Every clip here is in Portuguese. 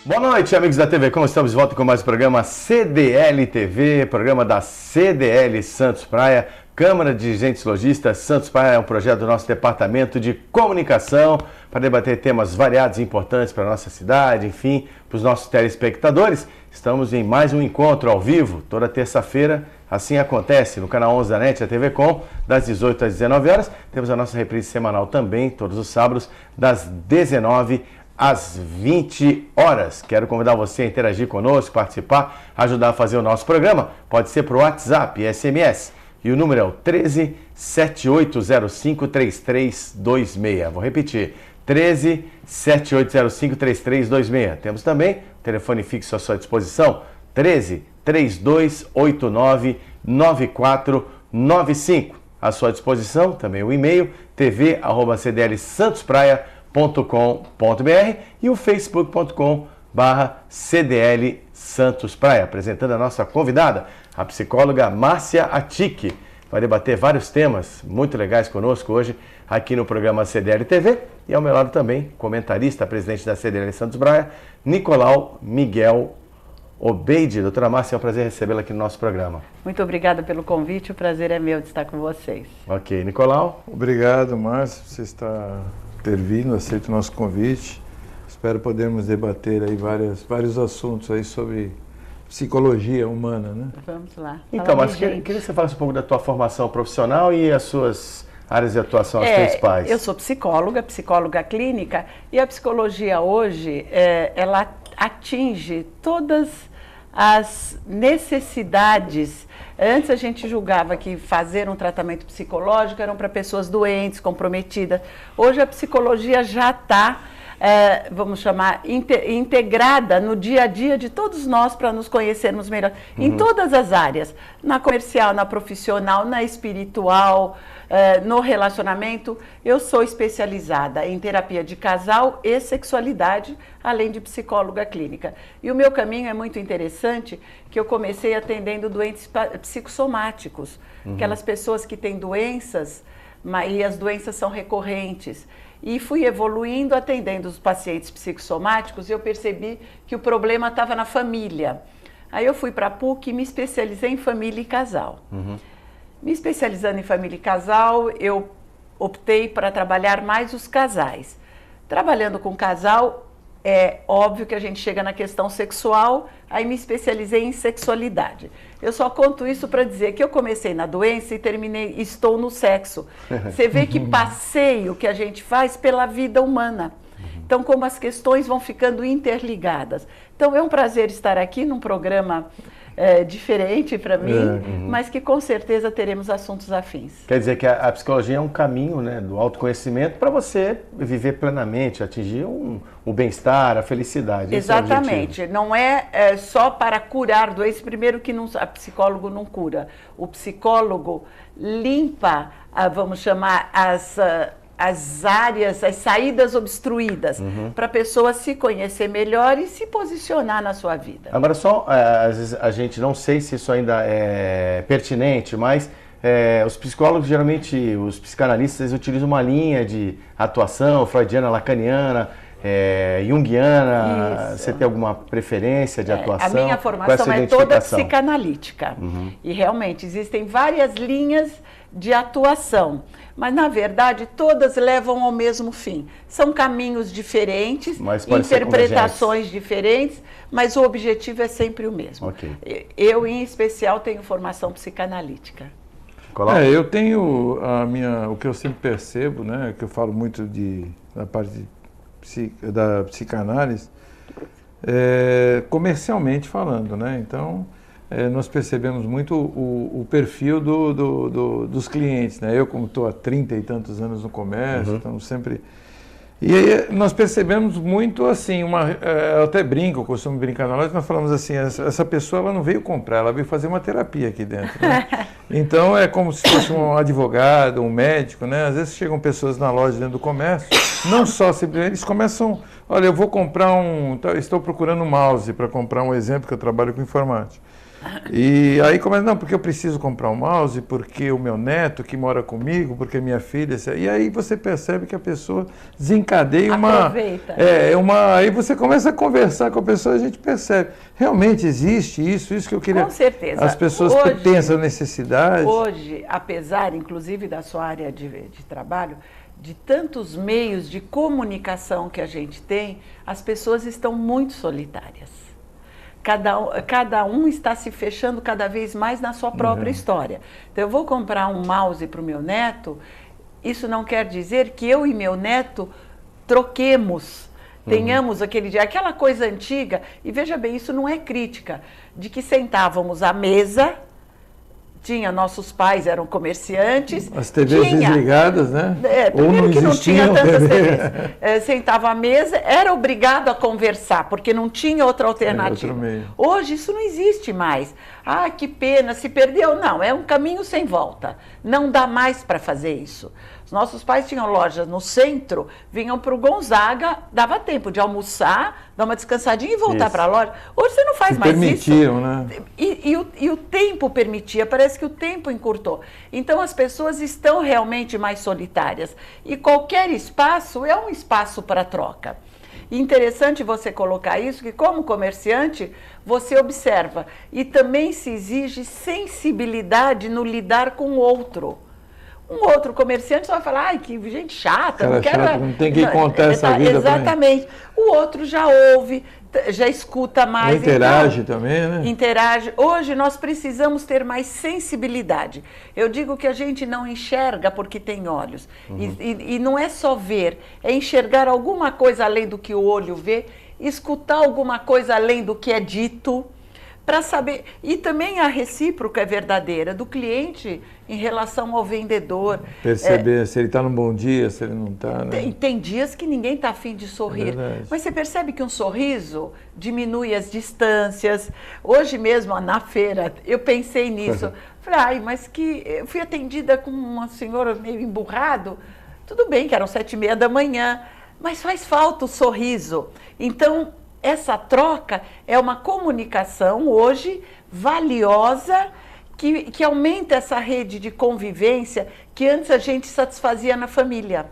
Boa noite, amigos da TV Com. Estamos de volta com mais um programa CDL TV, programa da CDL Santos Praia, Câmara de Dirigentes Lojistas Santos Praia. É um projeto do nosso Departamento de Comunicação para debater temas variados e importantes para a nossa cidade, enfim, para os nossos telespectadores. Estamos em mais um encontro ao vivo, toda terça-feira. Assim acontece no canal 11 da NET, a TV Com, das 18 às 19 horas. Temos a nossa reprise semanal também, todos os sábados, das 19 às 20 horas. Quero convidar você a interagir conosco, participar, ajudar a fazer o nosso programa. Pode ser por WhatsApp e SMS. E o número é o 13 7805 3326. Vou repetir, 13 7805 3326. Temos também o telefone fixo à sua disposição, 13 3289 9495. À sua disposição também o e-mail tv@cdlsantospraia.com.br e o facebook.com/CDL Santos Praia. Apresentando a nossa convidada, a psicóloga Márcia Atic. Vai debater vários temas muito legais conosco hoje aqui no programa CDL TV. E ao meu lado também, comentarista, presidente da CDL Santos Praia, Nicolau Miguel Obeide. Doutora Márcia, é um prazer recebê-la aqui no nosso programa. Muito obrigada pelo convite, o prazer é meu de estar com vocês. Ok, Nicolau? Obrigado, Márcia, por você ter vindo, aceito o nosso convite. Espero podermos debater aí vários assuntos aí sobre psicologia humana, né? Vamos lá. Então, mas queria que você falasse um pouco da tua formação profissional e as suas áreas de atuação, as principais. Eu sou psicóloga clínica, e a psicologia hoje, ela atinge todas as necessidades. Antes a gente julgava que fazer um tratamento psicológico eram para pessoas doentes, comprometidas. Hoje a psicologia já está, vamos chamar, integrada no dia a dia de todos nós para nos conhecermos melhor. Em todas as áreas, na comercial, na profissional, na espiritual, no relacionamento. Eu sou especializada em terapia de casal e sexualidade, além de psicóloga clínica. E o meu caminho é muito interessante, que eu comecei atendendo doentes psicossomáticos, aquelas pessoas que têm doenças, e as doenças são recorrentes. E fui evoluindo, atendendo os pacientes psicossomáticos, e eu percebi que o problema estava na família. Aí eu fui para a PUC e me especializei em família e casal. Me especializando em família e casal, eu optei para trabalhar mais os casais. Trabalhando com casal, é óbvio que a gente chega na questão sexual, aí me especializei em sexualidade. Eu só conto isso para dizer que eu comecei na doença e estou no sexo. Você vê que passeio que a gente faz pela vida humana. Então, como as questões vão ficando interligadas. Então, é um prazer estar aqui num programa diferente para mim, mas que com certeza teremos assuntos afins. Quer dizer que a psicologia é um caminho, né, do autoconhecimento para você viver plenamente, atingir o bem-estar, a felicidade. Exatamente. Não é só para curar doenças. Primeiro que a psicólogo não cura. O psicólogo limpa, vamos chamar, as áreas, as saídas obstruídas, para a pessoa se conhecer melhor e se posicionar na sua vida. Agora só, às vezes a gente não sei se isso ainda é pertinente, mas os psicólogos, geralmente, os psicanalistas, eles utilizam uma linha de atuação freudiana, lacaniana, junguiana. Isso. Você tem alguma preferência de atuação? A minha formação é toda psicanalítica. E realmente existem várias linhas de atuação, mas na verdade todas levam ao mesmo fim. São caminhos diferentes, interpretações diferentes, mas o objetivo é sempre o mesmo. Okay. Eu, em especial, tenho formação psicanalítica. Eu tenho o que eu sempre percebo, né, que eu falo muito da parte da psicanálise, comercialmente falando, né? Então, nós percebemos muito o perfil dos clientes, né? Eu, como estou há 30 e tantos anos no comércio, então sempre... E aí nós percebemos muito assim, eu até brinco, eu costumo brincar na loja, nós falamos assim, essa pessoa ela não veio comprar, ela veio fazer uma terapia aqui dentro, né? Então é como se fosse um advogado, um médico, né? Às vezes chegam pessoas na loja dentro do comércio, não só simplesmente, eles começam, olha, eu vou comprar estou procurando um mouse para comprar um exemplo, que eu trabalho com informática. E aí começa, não, porque eu preciso comprar um mouse, porque o meu neto que mora comigo, porque minha filha... E aí você percebe que a pessoa desencadeia Aproveita. Aí você começa a conversar com a pessoa e a gente percebe. Realmente existe isso que eu queria... Com certeza. As pessoas têm essa necessidade. Hoje, apesar, inclusive, da sua área de trabalho, de tantos meios de comunicação que a gente tem, as pessoas estão muito solitárias. Cada um está se fechando cada vez mais na sua própria história. Então, eu vou comprar um mouse para o meu neto, isso não quer dizer que eu e meu neto troquemos, tenhamos aquela coisa antiga, e veja bem, isso não é crítica, de que sentávamos à mesa, nossos pais eram comerciantes. As TVs desligadas, né? Primeiro que não tinha tantas TVs. Sentava à mesa, era obrigado a conversar, porque não tinha outra alternativa. Hoje isso não existe mais. Ah, que pena, se perdeu. Não, é um caminho sem volta. Não dá mais para fazer isso. Os nossos pais tinham lojas no centro, vinham para o Gonzaga, dava tempo de almoçar, dar uma descansadinha e voltar para a loja. Hoje você não faz mais isso. Né? E o tempo permitia, parece que o tempo encurtou. Então as pessoas estão realmente mais solitárias. E qualquer espaço é um espaço para troca. E interessante você colocar isso, que como comerciante, você observa. E também se exige sensibilidade no lidar com o outro. Um outro comerciante só vai falar, ai, que gente chata, não tem que contar essa vida. Exatamente. O outro já ouve, já escuta mais. Interage também, né? Interage. Hoje nós precisamos ter mais sensibilidade. Eu digo que a gente não enxerga porque tem olhos. E não é só ver, é enxergar alguma coisa além do que o olho vê, escutar alguma coisa além do que é dito, para saber. E também a recíproca é verdadeira, do cliente em relação ao vendedor. Perceber se ele está num bom dia, se ele não está, né? Tem dias que ninguém está afim de sorrir. Mas você percebe que um sorriso diminui as distâncias. Hoje mesmo, na feira, eu pensei nisso. Falei, ai, mas que eu fui atendida com uma senhora meio emburrado. Tudo bem que eram 7h30 da manhã, mas faz falta o sorriso. Então, essa troca é uma comunicação hoje valiosa que aumenta essa rede de convivência que antes a gente satisfazia na família.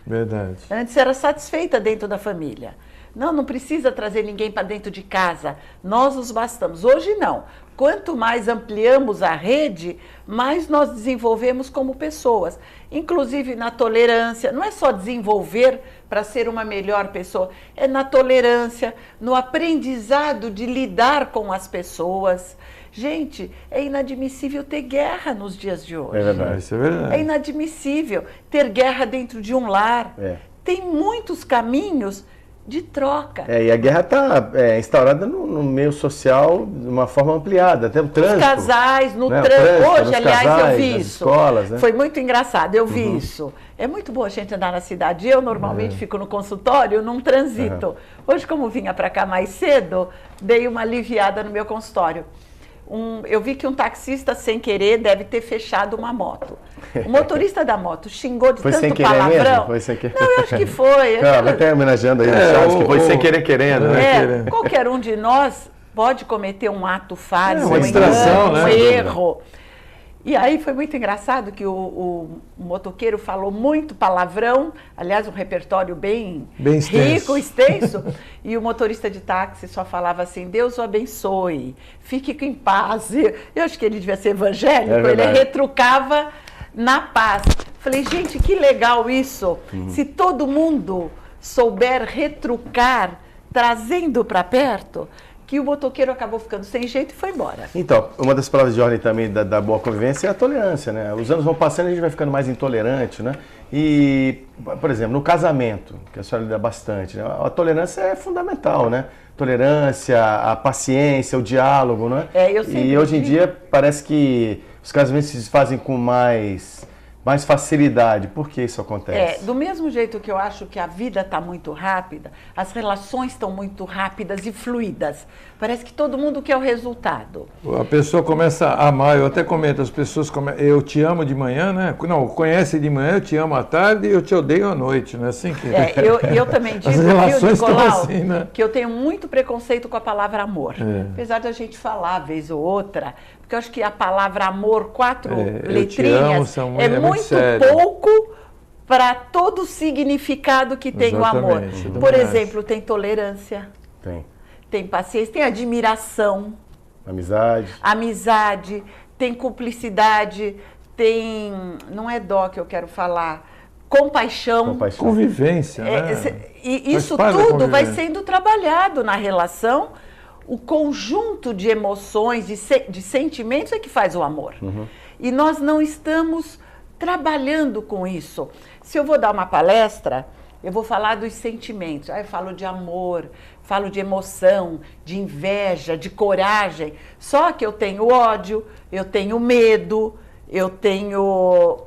Verdade. Antes era satisfeita dentro da família. Não precisa trazer ninguém para dentro de casa, nós nos bastamos. Hoje não. Quanto mais ampliamos a rede, mais nós desenvolvemos como pessoas. Inclusive na tolerância, não é só desenvolver para ser uma melhor pessoa, é na tolerância, no aprendizado de lidar com as pessoas. Gente, é inadmissível ter guerra nos dias de hoje. É verdade, isso é verdade. É inadmissível ter guerra dentro de um lar. Tem muitos caminhos de troca. E a guerra está instaurada no meio social de uma forma ampliada, até o trânsito. Os casais, no né? trânsito. Hoje, aliás, casais, eu vi isso. Escolas, né? Foi muito engraçado, eu vi isso. É muito bom a gente andar na cidade. Eu normalmente fico no consultório, num transito. Hoje, como vinha para cá mais cedo, dei uma aliviada no meu consultório. Eu vi que um taxista, sem querer, deve ter fechado uma moto. O motorista da moto xingou de tanto palavrão. Mesmo? Foi sem querer. Não, eu acho que foi. Vai até homenageando aí o Charles, que foi sem querer querendo. Né? Qualquer um de nós pode cometer um ato falho, uma distração, um erro. E aí foi muito engraçado que o motoqueiro falou muito palavrão, aliás, um repertório bem rico, extenso, e o motorista de táxi só falava assim, Deus o abençoe, fique em paz. Eu acho que ele devia ser evangélico, ele retrucava na paz. Falei, gente, que legal isso, se todo mundo souber retrucar, trazendo para perto, que o motoqueiro acabou ficando sem jeito e foi embora. Então, uma das palavras de ordem também da boa convivência é a tolerância, né? Os anos vão passando e a gente vai ficando mais intolerante, né? E, por exemplo, no casamento, que a senhora lida bastante, né? A tolerância é fundamental, né? Tolerância, a paciência, o diálogo, né? Eu sempre e hoje em dia parece que os casamentos se fazem com mais mais facilidade. Por que isso acontece? Do mesmo jeito que eu acho que a vida está muito rápida, as relações estão muito rápidas e fluidas. Parece que todo mundo quer o resultado. A pessoa começa a amar, eu até comento, as pessoas eu te amo de manhã, né? Não, conhece de manhã, eu te amo à tarde e eu te odeio à noite, não é assim que... Eu também digo, as relações Nicolau, estão assim, né? que eu tenho muito preconceito com a palavra amor. Apesar da gente falar vez ou outra, porque eu acho que a palavra amor, 4 letrinhas, é muito pouco para todo o significado que tem o amor. Por exemplo, tem tolerância, tem paciência, tem admiração, amizade, tem cumplicidade, tem, não é dó que eu quero falar, compaixão. Convivência, né? E isso tudo vai sendo trabalhado na relação. O conjunto de emoções, de sentimentos é que faz o amor. E nós não estamos trabalhando com isso. Se eu vou dar uma palestra, eu vou falar dos sentimentos. Aí eu falo de amor, falo de emoção, de inveja, de coragem. Só que eu tenho ódio, eu tenho medo, eu tenho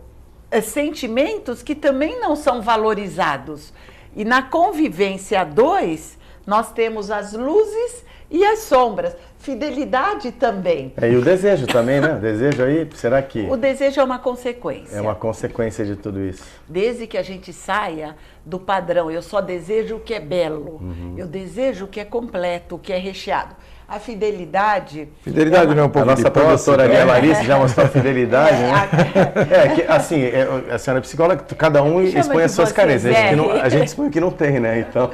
sentimentos que também não são valorizados. E na convivência 2, nós temos as luzes e as sombras. Fidelidade também. E o desejo também, né? O desejo aí, será que... O desejo é uma consequência. É uma consequência de tudo isso. Desde que a gente saia do padrão, eu só desejo o que é belo, eu desejo o que é completo, o que é recheado. A fidelidade... Fidelidade não é um pouco a nossa produtora ali, a Larissa, já mostrou a fidelidade, né? Assim, a senhora é psicóloga, cada um expõe as suas carências. A gente expõe o que não tem, né? Então,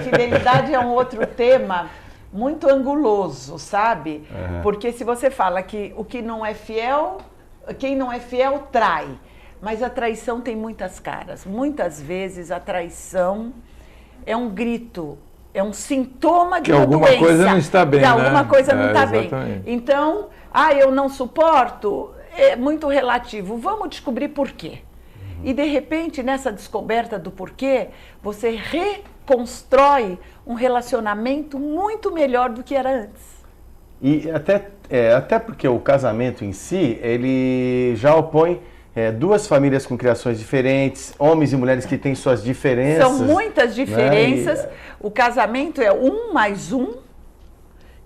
fidelidade é um outro tema muito anguloso, sabe? Porque se você fala que o que não é fiel, quem não é fiel trai. Mas a traição tem muitas caras. Muitas vezes a traição é um grito, é um sintoma de uma doença. Que alguma coisa não está bem, alguma coisa não está bem. Então, eu não suporto, é muito relativo. Vamos descobrir por quê. E, de repente, nessa descoberta do porquê, você reconstrói um relacionamento muito melhor do que era antes. E até porque o casamento em si, ele já opõe duas famílias com criações diferentes, homens e mulheres que têm suas diferenças. São muitas diferenças. Né? O casamento é 1 mais 1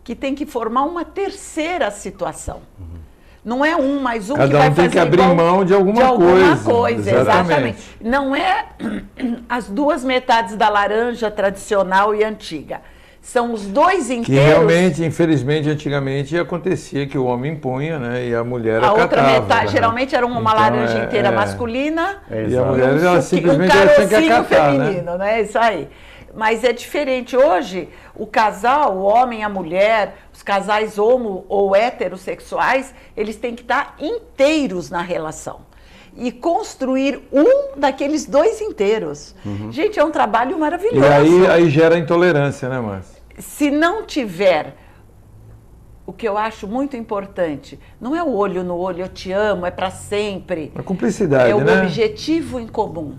que tem que formar uma terceira situação. Não é 1 mais 1 que vai fazer. Cada um tem que abrir mão de alguma coisa. Exatamente. Não é as duas metades da laranja tradicional e antiga. São os dois inteiros. Que realmente, infelizmente, antigamente acontecia que o homem impunha, né? E a mulher acatava. A outra metade, geralmente era uma laranja inteira masculina. E a mulher ela simplesmente tinha que acatar, feminino, né? Isso aí. Mas é diferente. Hoje, o casal, o homem e a mulher, os casais homo ou heterossexuais, eles têm que estar inteiros na relação. E construir um daqueles dois inteiros. Gente, é um trabalho maravilhoso. E aí gera intolerância, né, Márcia? Se não tiver, o que eu acho muito importante, não é o olho no olho, eu te amo, é para sempre. A cumplicidade, né? É o objetivo em comum.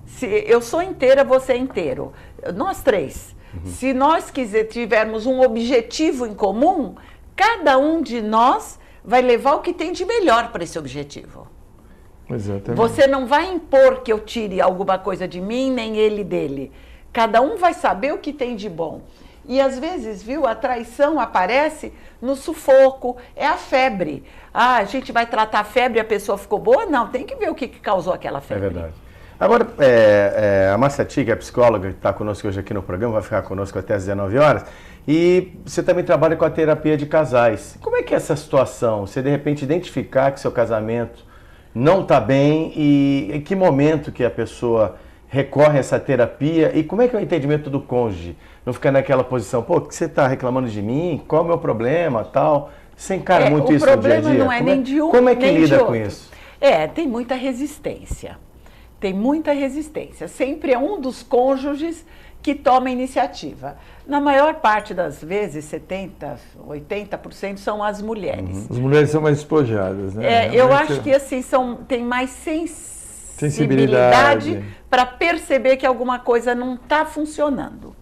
Se eu sou inteira, você é inteiro. Nós três. Se nós tivermos um objetivo em comum, cada um de nós vai levar o que tem de melhor para esse objetivo. Exatamente. Você não vai impor que eu tire alguma coisa de mim, nem ele dele. Cada um vai saber o que tem de bom. E às vezes, viu, a traição aparece no sufoco, é a febre. A gente vai tratar a febre e a pessoa ficou boa? Não, tem que ver o que causou aquela febre. É verdade. Agora, a Márcia Tigre, a psicóloga que está conosco hoje aqui no programa, vai ficar conosco até às 19 horas. E você também trabalha com a terapia de casais. Como é que é essa situação? Você, de repente, identificar que seu casamento não está bem e em que momento que a pessoa recorre a essa terapia e como é que é o entendimento do cônjuge? Não ficar naquela posição, pô, que você está reclamando de mim? Qual é o meu problema, tal? Você encara muito isso no dia a dia? O problema não é nem de um, como é que nem lida de com outro. isso? Tem muita resistência. Tem muita resistência. Sempre é um dos cônjuges que toma a iniciativa. Na maior parte das vezes, 70%, 80% são as mulheres. As mulheres são mais despojadas, né? Eu acho que assim, tem mais sensibilidade para perceber que alguma coisa não está funcionando.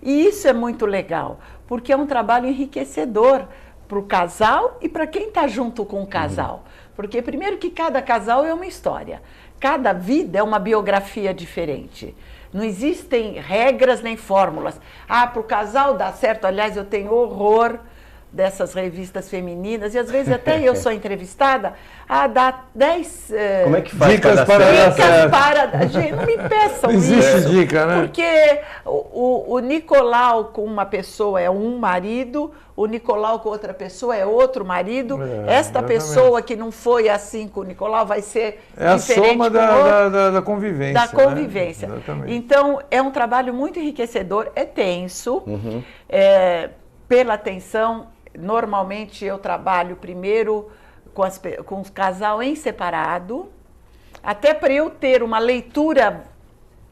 E isso é muito legal, porque é um trabalho enriquecedor para o casal e para quem está junto com o casal. Porque primeiro que cada casal é uma história, cada vida é uma biografia diferente. Não existem regras nem fórmulas. Para o casal dar certo, aliás, eu tenho horror dessas revistas femininas, e às vezes até eu sou entrevistada, dá 10 Como é que faz dicas para... Gente, não me peçam não existe isso. Dica, né? Porque o Nicolau com uma pessoa é um marido, o Nicolau com outra pessoa é outro marido, esta exatamente. Pessoa que não foi assim com o Nicolau vai ser a diferente soma da convivência. Da convivência. Né? Exatamente. Então, é um trabalho muito enriquecedor, é tenso, pela atenção. Normalmente eu trabalho primeiro com os casal em separado, até para eu ter uma leitura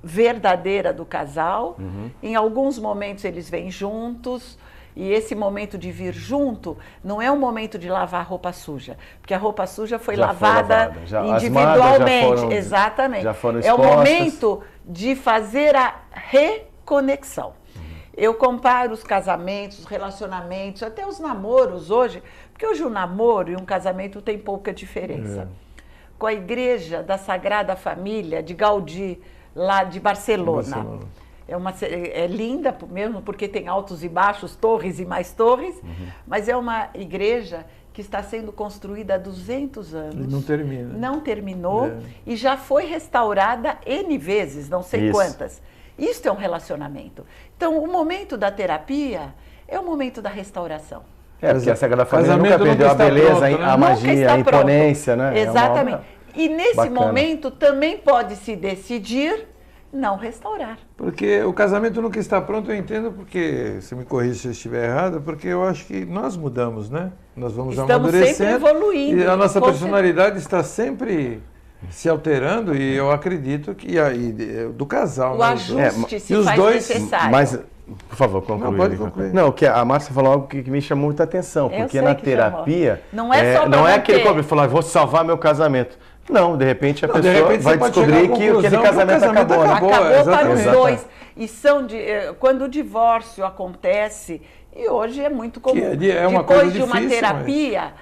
verdadeira do casal. Em alguns momentos eles vêm juntos, e esse momento de vir junto não é um momento de lavar roupa suja, porque a roupa suja foi lavada individualmente. Exatamente. Já foram é o momento de fazer a reconexão. Eu comparo os casamentos, os relacionamentos, até os namoros hoje, porque hoje o namoro e um casamento tem pouca diferença. Com a igreja da Sagrada Família de Gaudí, lá de Barcelona. É linda mesmo, porque tem altos e baixos, torres e mais torres, mas é uma igreja que está sendo construída há 200 anos. E não termina. Não terminou e já foi restaurada N vezes, não sei quantas. Isto é um relacionamento. Então, o momento da terapia é o momento da restauração. Porque a Sagrada Família nunca perdeu a beleza, pronto, né? A magia, a imponência, né? Exatamente. E nesse momento também pode se decidir não restaurar. Porque o casamento nunca está pronto, eu entendo, porque, se me corrija se eu estiver errado, porque eu acho que nós mudamos, né? Nós vamos amadurecendo. Estamos sempre evoluindo. E a nossa personalidade está sempre se alterando, e eu acredito que do casal. O ajuste se faz necessário. Mas, por favor, conclui. Não, pode concluir. Não, que a Márcia falou algo que me chamou muita atenção, porque na terapia não é só não é aquele que falar, vou salvar meu casamento. Não, de repente a pessoa vai descobrir que aquele casamento acabou. Acabou para os dois. E quando o divórcio acontece, e hoje é muito comum, depois de uma terapia,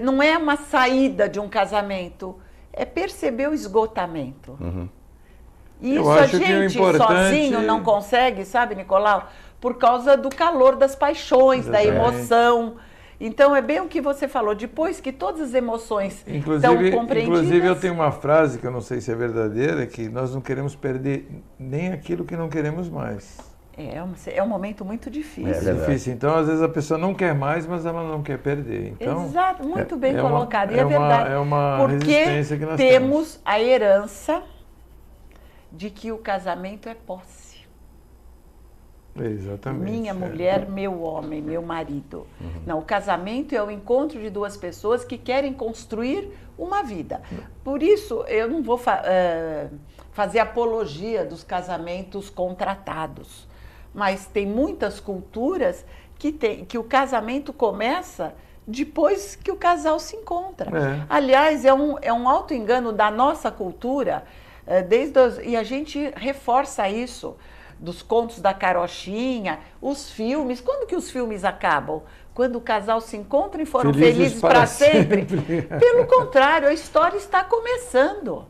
não é uma saída de um casamento, é perceber o esgotamento. Isso a gente sozinho não consegue, sabe, Nicolau? Por causa do calor das paixões, da emoção. Então, é bem o que você falou, depois que todas as emoções estão compreendidas... Inclusive, eu tenho uma frase, que eu não sei se é verdadeira, que nós não queremos perder nem aquilo que não queremos mais. É um momento muito difícil. É difícil. Então, às vezes, a pessoa não quer mais, mas ela não quer perder. Então, exato, muito bem colocado. E é verdade. É uma resistência que nós temos a herança de que o casamento é posse. Exatamente. Minha mulher, meu homem, meu marido. Não, o casamento é o encontro de duas pessoas que querem construir uma vida. Por isso, eu não vou fazer apologia dos casamentos contratados. Mas tem muitas culturas que o casamento começa depois que o casal se encontra. Aliás, é um auto-engano da nossa cultura, e a gente reforça isso. Dos contos da carochinha, os filmes. Quando que os filmes acabam? Quando o casal se encontra e foram felizes para sempre? Pelo contrário, a história está começando.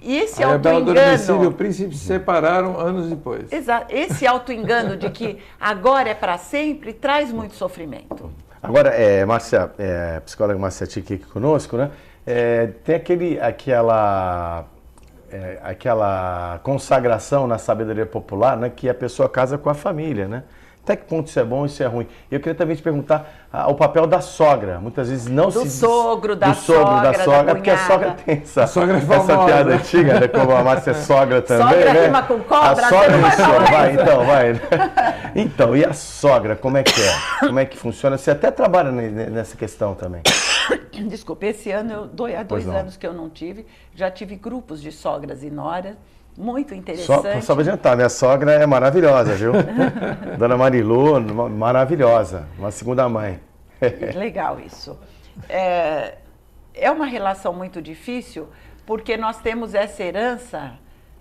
E esse auto-engano... e o príncipe se separaram anos depois. Exato. Esse auto-engano de que agora é para sempre traz muito sofrimento. Agora, Márcia, a psicóloga Márcia Tiki aqui conosco, né? Tem aquela consagração na sabedoria popular, né, que a pessoa casa com a família, né? Até que ponto isso é bom e isso é ruim? E eu queria também te perguntar o papel da sogra. Muitas vezes não do sogro, da sogra, porque a sogra tem essa piada né? antiga, né? Como a Márcia é sogra também, sogra né? rima com cobra, a sogra vai. Então, e a sogra, como é que é? Como é que funciona? Você até trabalha nessa questão também. Desculpe, esse ano, há dois anos que eu não tive, já tive grupos de sogras e noras, muito interessante. Só para adiantar, minha sogra é maravilhosa, viu? Dona Marilu, maravilhosa, uma segunda mãe. Legal isso. É uma relação muito difícil, porque nós temos essa herança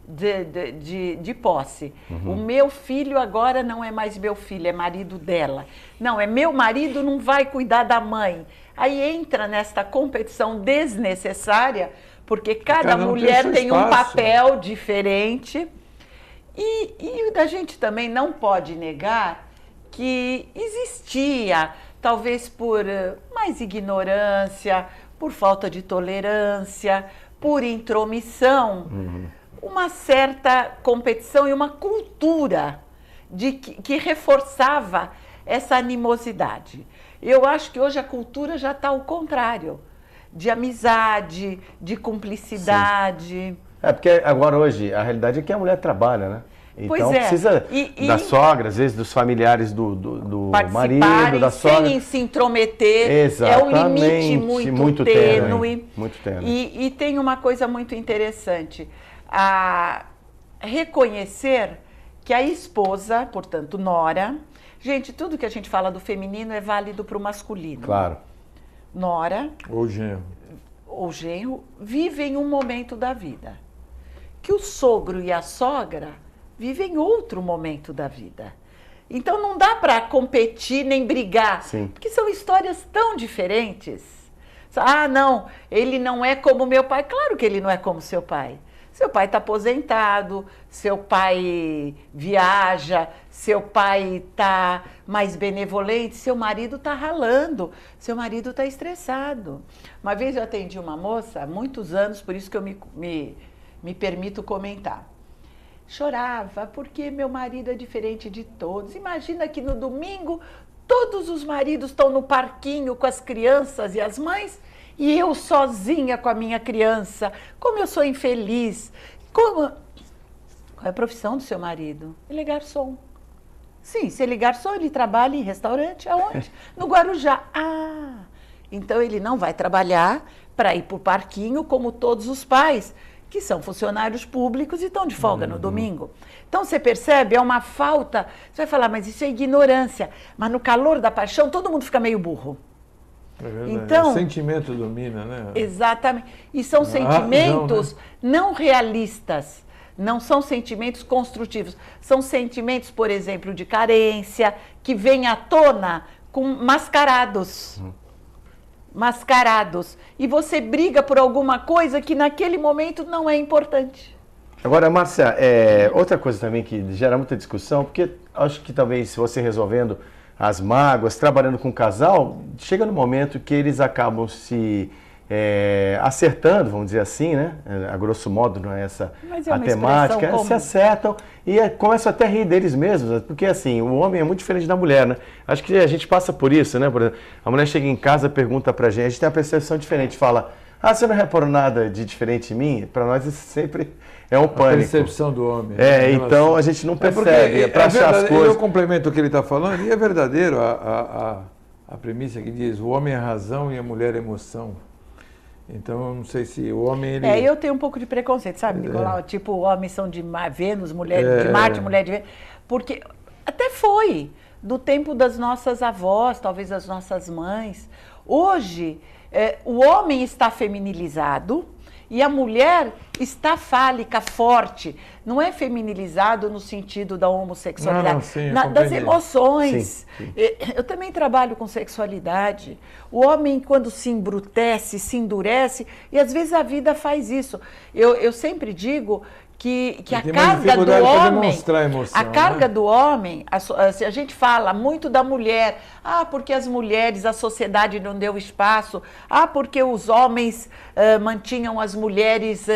de posse. O meu filho agora não é mais meu filho, é marido dela. Não, é meu marido, não vai cuidar da mãe. Aí entra nesta competição desnecessária, porque cada um mulher tem um espaço. papel diferente. E a gente também não pode negar que existia, talvez por mais ignorância, por falta de tolerância, por intromissão, uma certa competição e uma cultura que reforçava essa animosidade. Eu acho que hoje a cultura já está ao contrário, de amizade, de cumplicidade. Sim. Porque agora hoje a realidade é que a mulher trabalha, né? Então precisa da sogra, às vezes dos familiares do marido, da sogra. Sem se intrometer. Exatamente. É um limite muito tênue. Muito tênue. E tem uma coisa muito interessante, a reconhecer que a esposa, portanto, nora, gente, tudo que a gente fala do feminino é válido para o masculino. Claro. Nora ou genro vivem um momento da vida, que o sogro e a sogra vivem outro momento da vida. Então não dá para competir nem brigar, Sim. porque são histórias tão diferentes. Ah, não, ele não é como meu pai. Claro que ele não é como seu pai. Seu pai está aposentado, seu pai viaja, seu pai está mais benevolente, seu marido está ralando, seu marido está estressado. Uma vez eu atendi uma moça, há muitos anos, por isso que eu me permito comentar. Chorava porque meu marido é diferente de todos. Imagina que no domingo todos os maridos estão no parquinho com as crianças e as mães e eu sozinha com a minha criança. Como eu sou infeliz. Qual é a profissão do seu marido? Ele é garçom. Sim, se ele é garçom, ele trabalha em restaurante. Aonde? No Guarujá. Ah, então ele não vai trabalhar para ir para o parquinho como todos os pais, que são funcionários públicos e estão de folga no domingo. Então, você percebe, é uma falta. Você vai falar, mas isso é ignorância. Mas no calor da paixão, todo mundo fica meio burro. É verdade. Então, o sentimento domina, né? Exatamente. E são sentimentos não realistas. Não são sentimentos construtivos. São sentimentos, por exemplo, de carência, que vêm à tona com mascarados. Mascarados. E você briga por alguma coisa que naquele momento não é importante. Agora, Márcia, outra coisa também que gera muita discussão, porque acho que talvez se você resolvendo as mágoas, trabalhando com o casal, chega no momento que eles acabam se acertando, vamos dizer assim, né? A grosso modo, não é essa a temática. Comum. Se acertam e começam até a rir deles mesmos, porque assim, o homem é muito diferente da mulher, né? Acho que a gente passa por isso, né? Por exemplo, a mulher chega em casa, pergunta pra gente, a gente tem uma percepção diferente, fala, você não reparou nada de diferente em mim? Para nós isso sempre é um pânico. A percepção do homem. Então a gente não percebe, para achar as coisas. Eu complemento o que ele está falando, e é verdadeiro a premissa que diz, o homem é razão e a mulher é emoção. Então, eu não sei se o homem... eu tenho um pouco de preconceito, sabe, Nicolau? Tipo, homens são de Vênus, mulher de Marte, mulher de Vênus. Porque até foi do tempo das nossas avós, talvez das nossas mães. Hoje, o homem está feminilizado e a mulher está fálica, forte. Não é feminilizado no sentido da homossexualidade, das emoções. Sim. Eu também trabalho com sexualidade. O homem, quando se embrutece, se endurece, e às vezes a vida faz isso. Eu sempre digo que a carga do homem, a carga do homem, a gente fala muito da mulher, porque as mulheres, a sociedade não deu espaço, porque os homens mantinham as mulheres,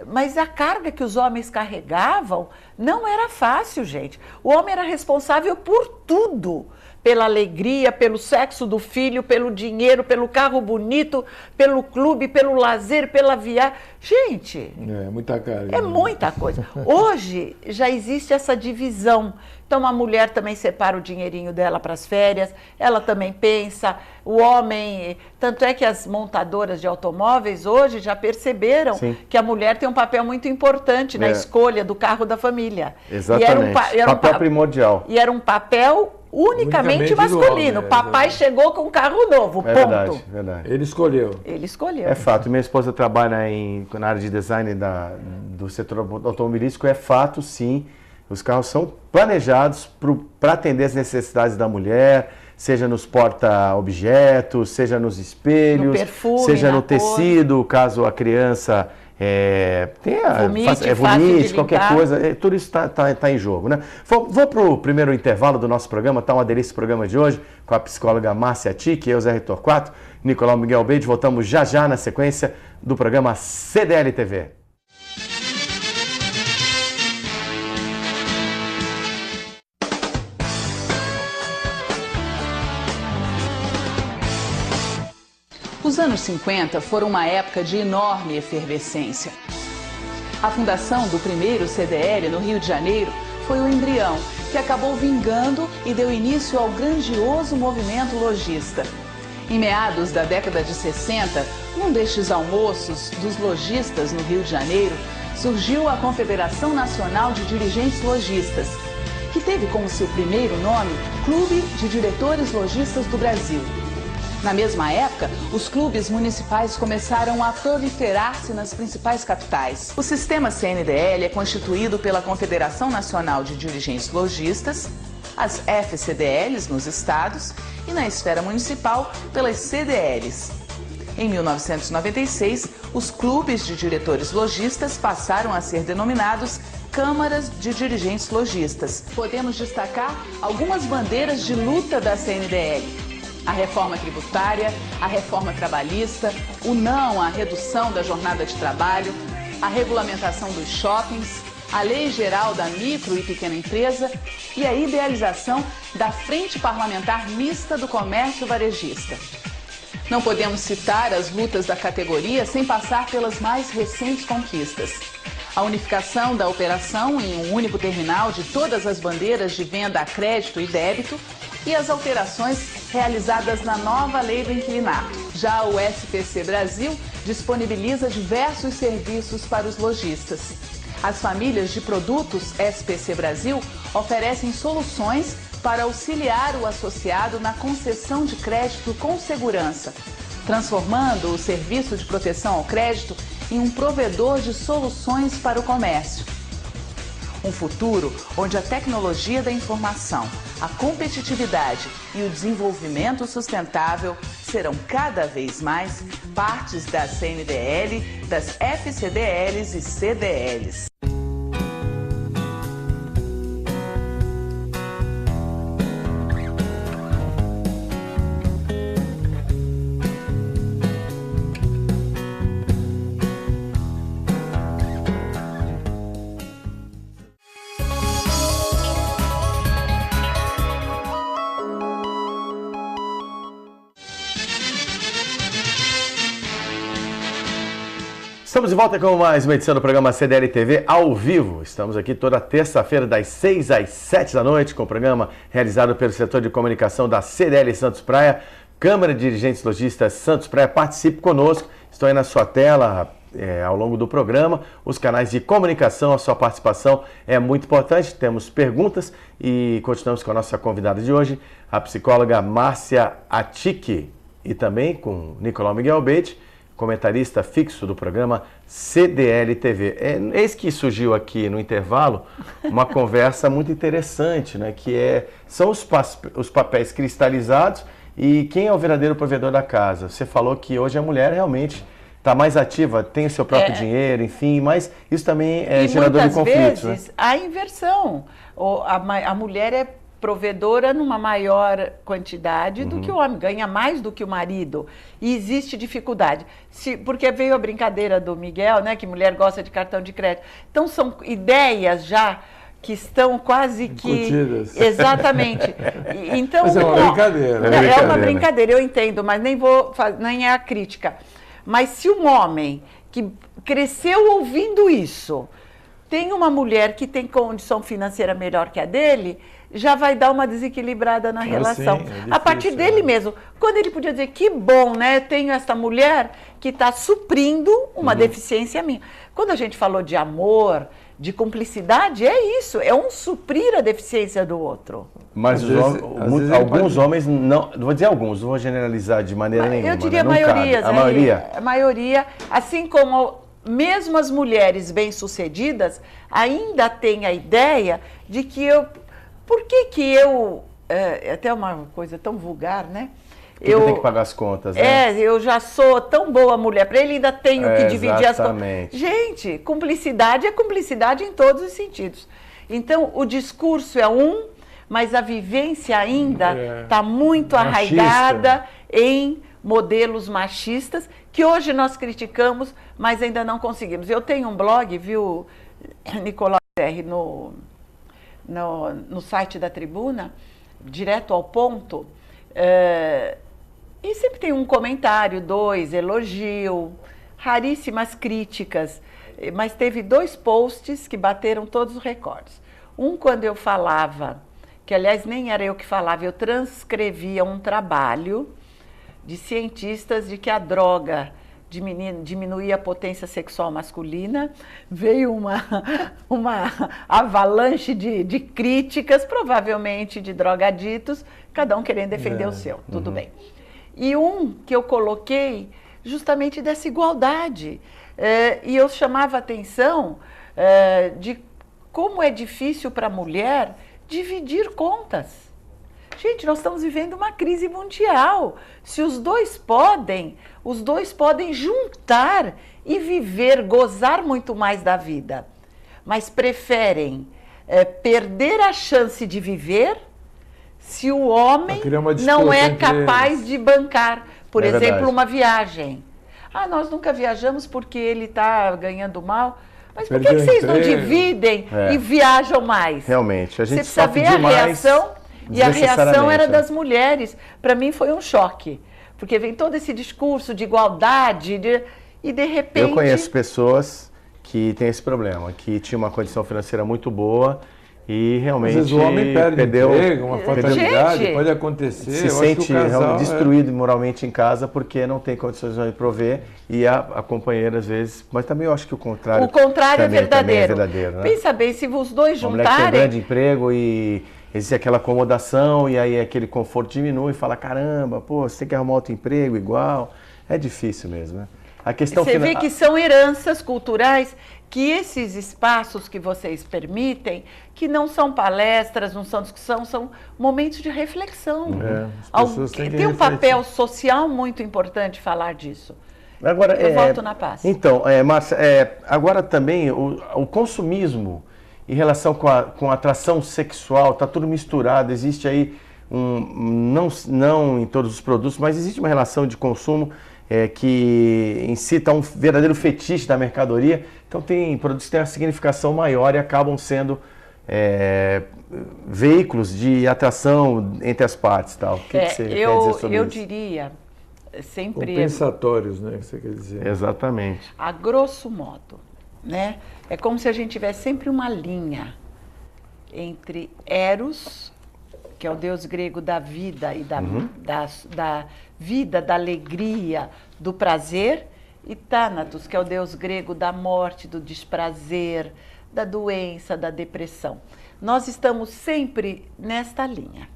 mas a carga que os homens carregavam não era fácil, gente. O homem era responsável por tudo. Pela alegria, pelo sexo do filho, pelo dinheiro, pelo carro bonito, pelo clube, pelo lazer, pela viagem. Gente, muita carga. É muita coisa. Hoje já existe essa divisão. Então a mulher também separa o dinheirinho dela para as férias, ela também pensa, o homem... Tanto é que as montadoras de automóveis hoje já perceberam que a mulher tem um papel muito importante na escolha do carro da família. Exatamente, papel primordial. E era um papel unicamente masculino. Homem, papai chegou com um carro novo, ponto. Verdade. Ele escolheu. É fato. Minha esposa trabalha na área de design do setor automobilístico. É fato, sim. Os carros são planejados para atender as necessidades da mulher, seja nos porta-objetos, seja nos espelhos, no perfume, seja no cor. tecido, caso a criança tenha vomite, qualquer coisa, tudo isso está em jogo, né? Vou para o primeiro intervalo do nosso programa, tá uma delícia o programa de hoje, com a psicóloga Márcia Tic, eu, Zé Torquato, Nicolau Miguel Beide, voltamos já na sequência do programa CDL TV. Os anos 50 foram uma época de enorme efervescência. A fundação do primeiro CDL no Rio de Janeiro foi o embrião, que acabou vingando e deu início ao grandioso movimento lojista. Em meados da década de 60, num destes almoços dos lojistas no Rio de Janeiro, surgiu a Confederação Nacional de Dirigentes Lojistas, que teve como seu primeiro nome Clube de Diretores Lojistas do Brasil. Na mesma época, os clubes municipais começaram a proliferar-se nas principais capitais. O sistema CNDL é constituído pela Confederação Nacional de Dirigentes Lojistas, as FCDLs nos estados e na esfera municipal pelas CDLs. Em 1996, os clubes de diretores lojistas passaram a ser denominados Câmaras de Dirigentes Lojistas. Podemos destacar algumas bandeiras de luta da CNDL. A reforma tributária, a reforma trabalhista, o não à redução da jornada de trabalho, a regulamentação dos shoppings, a Lei Geral da Micro e Pequena Empresa e a idealização da Frente Parlamentar Mista do Comércio Varejista. Não podemos citar as lutas da categoria sem passar pelas mais recentes conquistas. A unificação da operação em um único terminal de todas as bandeiras de venda a crédito e débito e as alterações realizadas na nova lei do inquilinato. Já o SPC Brasil disponibiliza diversos serviços para os lojistas. As famílias de produtos SPC Brasil oferecem soluções para auxiliar o associado na concessão de crédito com segurança, transformando o serviço de proteção ao crédito em um provedor de soluções para o comércio. Um futuro onde a tecnologia da informação, a competitividade e o desenvolvimento sustentável serão cada vez mais partes da CNDL, das FCDLs e CDLs. Estamos de volta com mais uma edição do programa CDL TV ao vivo. Estamos aqui toda terça-feira das 6 às 7 da noite com o programa realizado pelo setor de comunicação da CDL Santos Praia, Câmara de Dirigentes Lojistas Santos Praia. Participe conosco, estou aí na sua tela ao longo do programa, os canais de comunicação, a sua participação é muito importante. Temos perguntas e continuamos com a nossa convidada de hoje, a psicóloga Márcia Tic, e também com Nicolau Miguel Beide, comentarista fixo do programa CDL TV. Eis que surgiu aqui no intervalo uma conversa muito interessante, né? Que são os papéis cristalizados e quem é o verdadeiro provedor da casa. Você falou que hoje a mulher realmente está mais ativa, tem o seu próprio dinheiro, enfim, mas isso também é gerador de conflitos. Muitas vezes, né? a inversão. A mulher é provedora numa maior quantidade do que o homem, ganha mais do que o marido, e existe dificuldade. Porque veio a brincadeira do Miguel, né, que mulher gosta de cartão de crédito. Então são ideias já que estão quase que... Incutidas. Exatamente. Então, mas é uma brincadeira. É uma brincadeira, eu entendo, mas nem é a crítica. Mas se um homem que cresceu ouvindo isso, tem uma mulher que tem condição financeira melhor que a dele, já vai dar uma desequilibrada na relação. Sim, é difícil, a partir dele mesmo. Quando ele podia dizer, que bom, né? Tenho essa mulher que está suprindo uma deficiência minha. Quando a gente falou de amor, de cumplicidade, é isso. É um suprir a deficiência do outro. Mas alguns homens, não vou dizer alguns, não vou generalizar de maneira nenhuma. Eu diria né? a maioria. A maioria, assim como mesmo as mulheres bem-sucedidas, ainda têm a ideia de que por que eu é até uma coisa tão vulgar, né? Eu tenho que pagar as contas, né? Eu já sou tão boa mulher para ele, ainda tenho que dividir as contas. Gente, cumplicidade é cumplicidade em todos os sentidos. Então, o discurso é mas a vivência ainda está muito arraigada em modelos machistas, que hoje nós criticamos, mas ainda não conseguimos. Eu tenho um blog, viu, Nicolau R., no site da Tribuna, direto ao ponto, e sempre tem um comentário, 2, elogio, raríssimas críticas, mas teve 2 posts que bateram todos os recordes. Um, quando eu falava, que aliás nem era eu que falava, eu transcrevia um trabalho de cientistas de que a droga diminuía a potência sexual masculina. Veio uma avalanche de críticas, provavelmente de drogaditos, cada um querendo defender o seu, tudo bem. E um que eu coloquei justamente dessa igualdade, e eu chamava a atenção de como é difícil para a mulher dividir contas. Gente, nós estamos vivendo uma crise mundial. Se os dois podem juntar e viver, gozar muito mais da vida, mas preferem perder a chance de viver se o homem não é capaz de bancar, por exemplo, uma viagem. Nós nunca viajamos porque ele está ganhando mal. Mas por que vocês não dividem e viajam mais? Realmente, a gente Você precisa ver a reação, e a reação era das mulheres. Para mim foi um choque, porque vem todo esse discurso de igualdade e de repente... Eu conheço pessoas que têm esse problema, que tinham uma condição financeira muito boa e realmente às vezes o homem perdeu emprego, uma fatalidade, pode acontecer. Se sente destruído moralmente em casa porque não tem condições de prover, e a companheira às vezes, mas também eu acho que o contrário é verdadeiro. Né? Pensa bem, se os dois juntarem... Uma mulher que tem um grande emprego e existe aquela acomodação e aí aquele conforto diminui e fala, caramba, pô, você tem que arrumar outro emprego igual. É difícil mesmo, né? A questão Você vê que são heranças culturais, que esses espaços que vocês permitem, que não são palestras, não são discussão, são momentos de reflexão. As pessoas têm que tem um papel social muito importante falar disso. Agora, eu volto na paz. Então, Márcia, agora também o consumismo em relação com a atração sexual, está tudo misturado, existe aí, não em todos os produtos, mas existe uma relação de consumo que incita um verdadeiro fetiche da mercadoria. Então tem produtos que têm uma significação maior e acabam sendo veículos de atração entre as partes. Tal. O que você quer dizer sobre isso? Eu diria, sempre... Compensatórios, né, que você quer dizer. Exatamente. A grosso modo, né? É como se a gente tivesse sempre uma linha entre Eros, que é o deus grego da vida e da vida, da alegria, do prazer, e Thanatos, que é o deus grego da morte, do desprazer, da doença, da depressão. Nós estamos sempre nesta linha.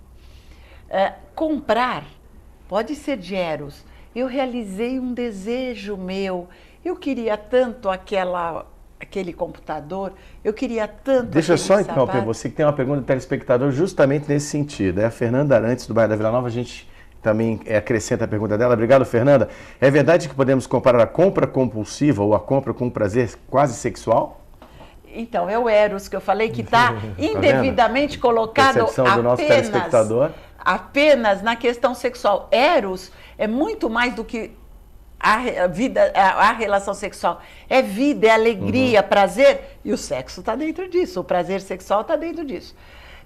Comprar pode ser de Eros. Eu realizei um desejo meu, eu queria tanto aquele computador, eu queria tanto... Deixa eu só interromper você, que tem uma pergunta do telespectador justamente nesse sentido. É a Fernanda Arantes, do bairro da Vila Nova, a gente também acrescenta a pergunta dela. Obrigado, Fernanda. É verdade que podemos comparar a compra compulsiva ou a compra com prazer quase sexual? Então, é o Eros que eu falei que está indevidamente colocado do nosso telespectador. Apenas na questão sexual. Eros é muito mais do que a relação sexual. É vida, é alegria, prazer, e o sexo está dentro disso, o prazer sexual está dentro disso.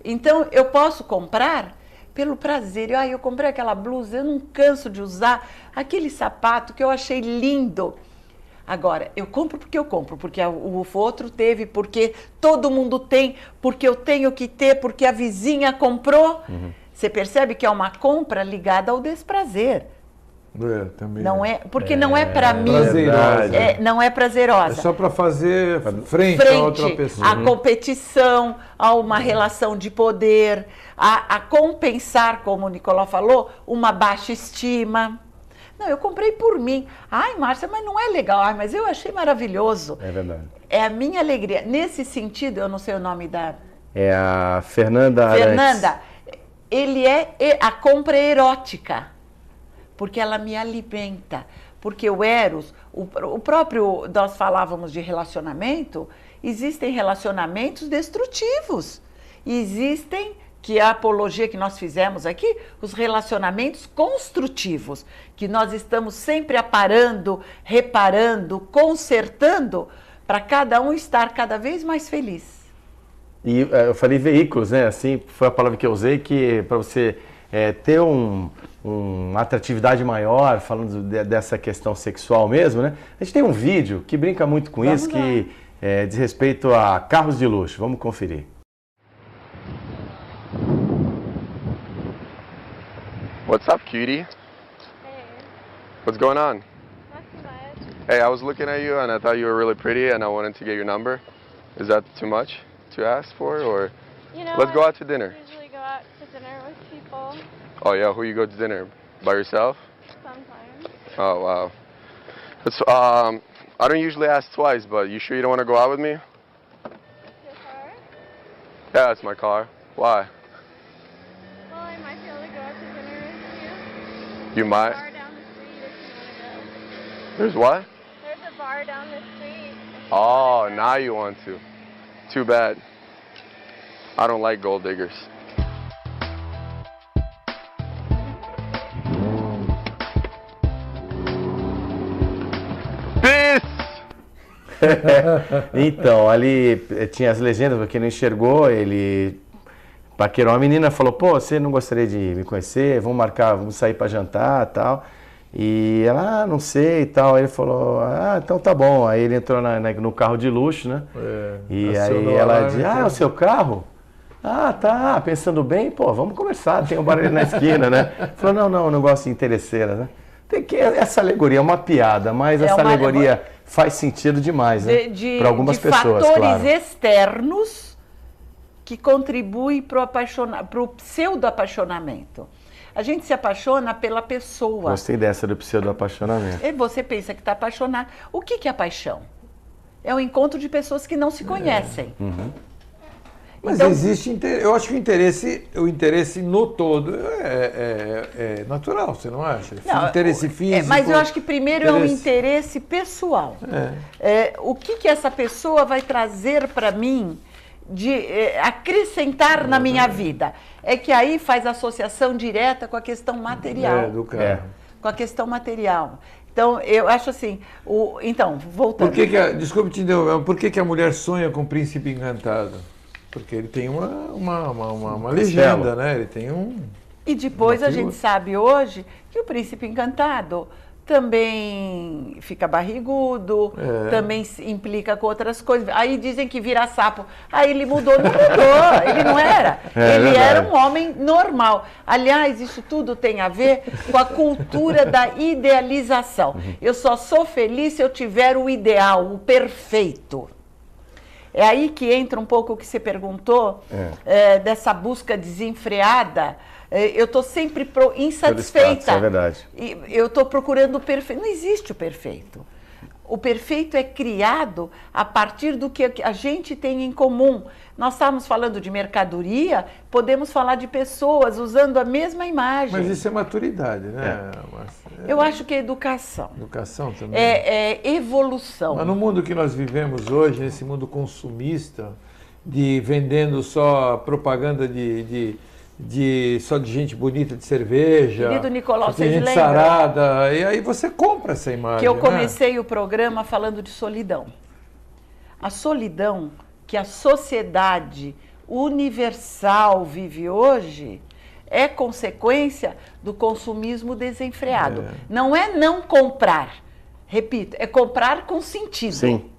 Então, eu posso comprar pelo prazer. Eu comprei aquela blusa, eu não canso de usar, aquele sapato que eu achei lindo. Agora, eu compro, porque o outro teve, porque todo mundo tem, porque eu tenho que ter, porque a vizinha comprou. Você percebe que é uma compra ligada ao desprazer. Também não porque não é para mim, não é prazerosa. É só para fazer frente a outra pessoa. A competição, a uma relação de poder, a compensar, como o Nicolau falou, uma baixa estima. Não, eu comprei por mim. Ai, Márcia, mas não é legal. Ai, mas eu achei maravilhoso. É verdade. É a minha alegria. Nesse sentido, eu não sei o nome da... É a Fernanda Arantes. Fernanda, a compra é erótica, porque ela me alimenta. Porque o Eros, o próprio, nós falávamos de relacionamento, existem relacionamentos destrutivos. Existem, que é a apologia que nós fizemos aqui, os relacionamentos construtivos, que nós estamos sempre aparando, reparando, consertando, para cada um estar cada vez mais feliz. E eu falei veículos, né? Assim, foi a palavra que eu usei, que para você ter uma atratividade maior, falando dessa questão sexual mesmo, né? A gente tem um vídeo que brinca muito com isso, que diz respeito a carros de luxo. Vamos conferir. What's up, cutie? Hey, What's going on? not too much. Hey, I was looking at you and I thought you were really pretty and I wanted to get your number. Is that too much to ask for, or You know, let's go I out to dinner? usually go out to dinner with people Oh yeah, who you go to dinner? By yourself? sometimes. Oh wow. That's, I don't usually ask twice, but you sure you don't want to go out with me? Your car? Yeah, it's my car. Why? Well, I might be able to go out to dinner with you. You might. Bar down the street if you want to go. There's what? There's a bar down the street. If you Oh, wanna go. now you want to. Too bad. I don't like gold diggers. Bis! Então, ali tinha as legendas, para quem não enxergou, ele paquerou uma menina, falou, pô, você não gostaria de me conhecer? Vamos marcar, vamos sair para jantar e tal. E ela, não sei e tal. Aí ele falou, então tá bom. Aí ele entrou no carro de luxo, né? E aí ela disse, é o seu carro? Ah, tá, pensando bem, pô, vamos conversar, tem um bar ali na esquina, né? Falou, não gosto de interesseira, né? Tem que, essa alegoria é uma piada, mas essa alegoria faz sentido demais, né? Para algumas pessoas, fatores claro. externos que contribuem para o pseudo-apaixonamento. A gente se apaixona pela pessoa. Gostei dessa do pseudo-apaixonamento. E você pensa que está apaixonado. O que é paixão? É um encontro de pessoas que não se conhecem. Mas Então- existe, eu acho que o interesse no todo é natural, você não acha? Não, Interesse físico. mas eu acho que primeiro é um interesse pessoal. O que essa pessoa vai trazer para mim de acrescentar na minha vida? É que aí faz associação direta com a questão material. do carro. Com a questão material. Então, eu acho assim, então, voltando. Desculpe te interromper, por que a mulher sonha com o príncipe encantado? Porque ele tem uma legenda, né? Ele tem E depois a Uma gente sabe hoje que o príncipe encantado também fica barrigudo, também se implica com outras coisas. Aí dizem que vira sapo. Aí ele mudou, não mudou, ele não era. Ele era um homem normal. Aliás, isso tudo tem a ver com a cultura da idealização. Eu só sou feliz se eu tiver o ideal, o perfeito. É aí que entra um pouco o que você perguntou, dessa busca desenfreada. Eu estou sempre insatisfeita. Status, é verdade. Eu estou procurando o perfeito. Não existe o perfeito. O perfeito é criado a partir do que a gente tem em comum. Nós estávamos falando de mercadoria, podemos falar de pessoas usando a mesma imagem. Mas isso é maturidade, né? Eu acho que é educação. Educação também. É evolução. Mas no mundo que nós vivemos hoje, nesse mundo consumista, de vendendo só propaganda só de gente bonita de cerveja, Querido Nicolau, só tem vocês gente lembram? sarada, e aí você compra essa imagem. Que eu né? comecei o programa falando de solidão. A solidão que a sociedade universal vive hoje é consequência do consumismo desenfreado. Não é não comprar, repito, é comprar com sentido. Sim.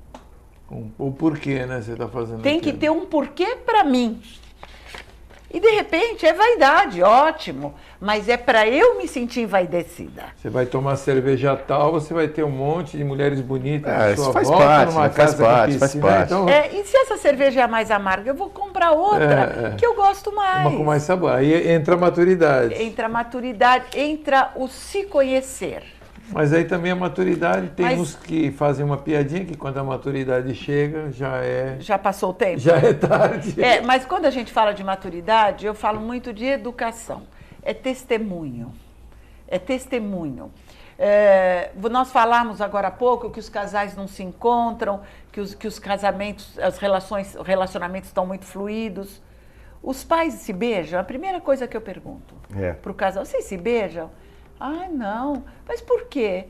O porquê, né? Você está fazendo Tem que aquilo. ter um porquê para mim. E de repente é vaidade, ótimo, mas é para eu me sentir envaidecida. Você vai tomar cerveja tal, você vai ter um monte de mulheres bonitas à Isso sua faz volta, parte, numa né? Faz casa com parte, faz piscina, parte. Então, E se essa cerveja é a mais amarga, eu vou comprar outra que eu gosto mais. uma com mais sabor. Aí entra a maturidade. Entra a maturidade, entra o se conhecer. Mas aí também a maturidade, tem uns que fazem uma piadinha que quando a maturidade chega, Já passou o tempo? já é tarde. Mas quando a gente fala de maturidade, eu falo muito de educação. É testemunho. É testemunho. Nós falamos agora há pouco que os casais não se encontram, que os casamentos, os relacionamentos estão muito fluidos. Os pais se beijam? A primeira coisa que eu pergunto para o casal, vocês se beijam? Ah, não. Mas por quê?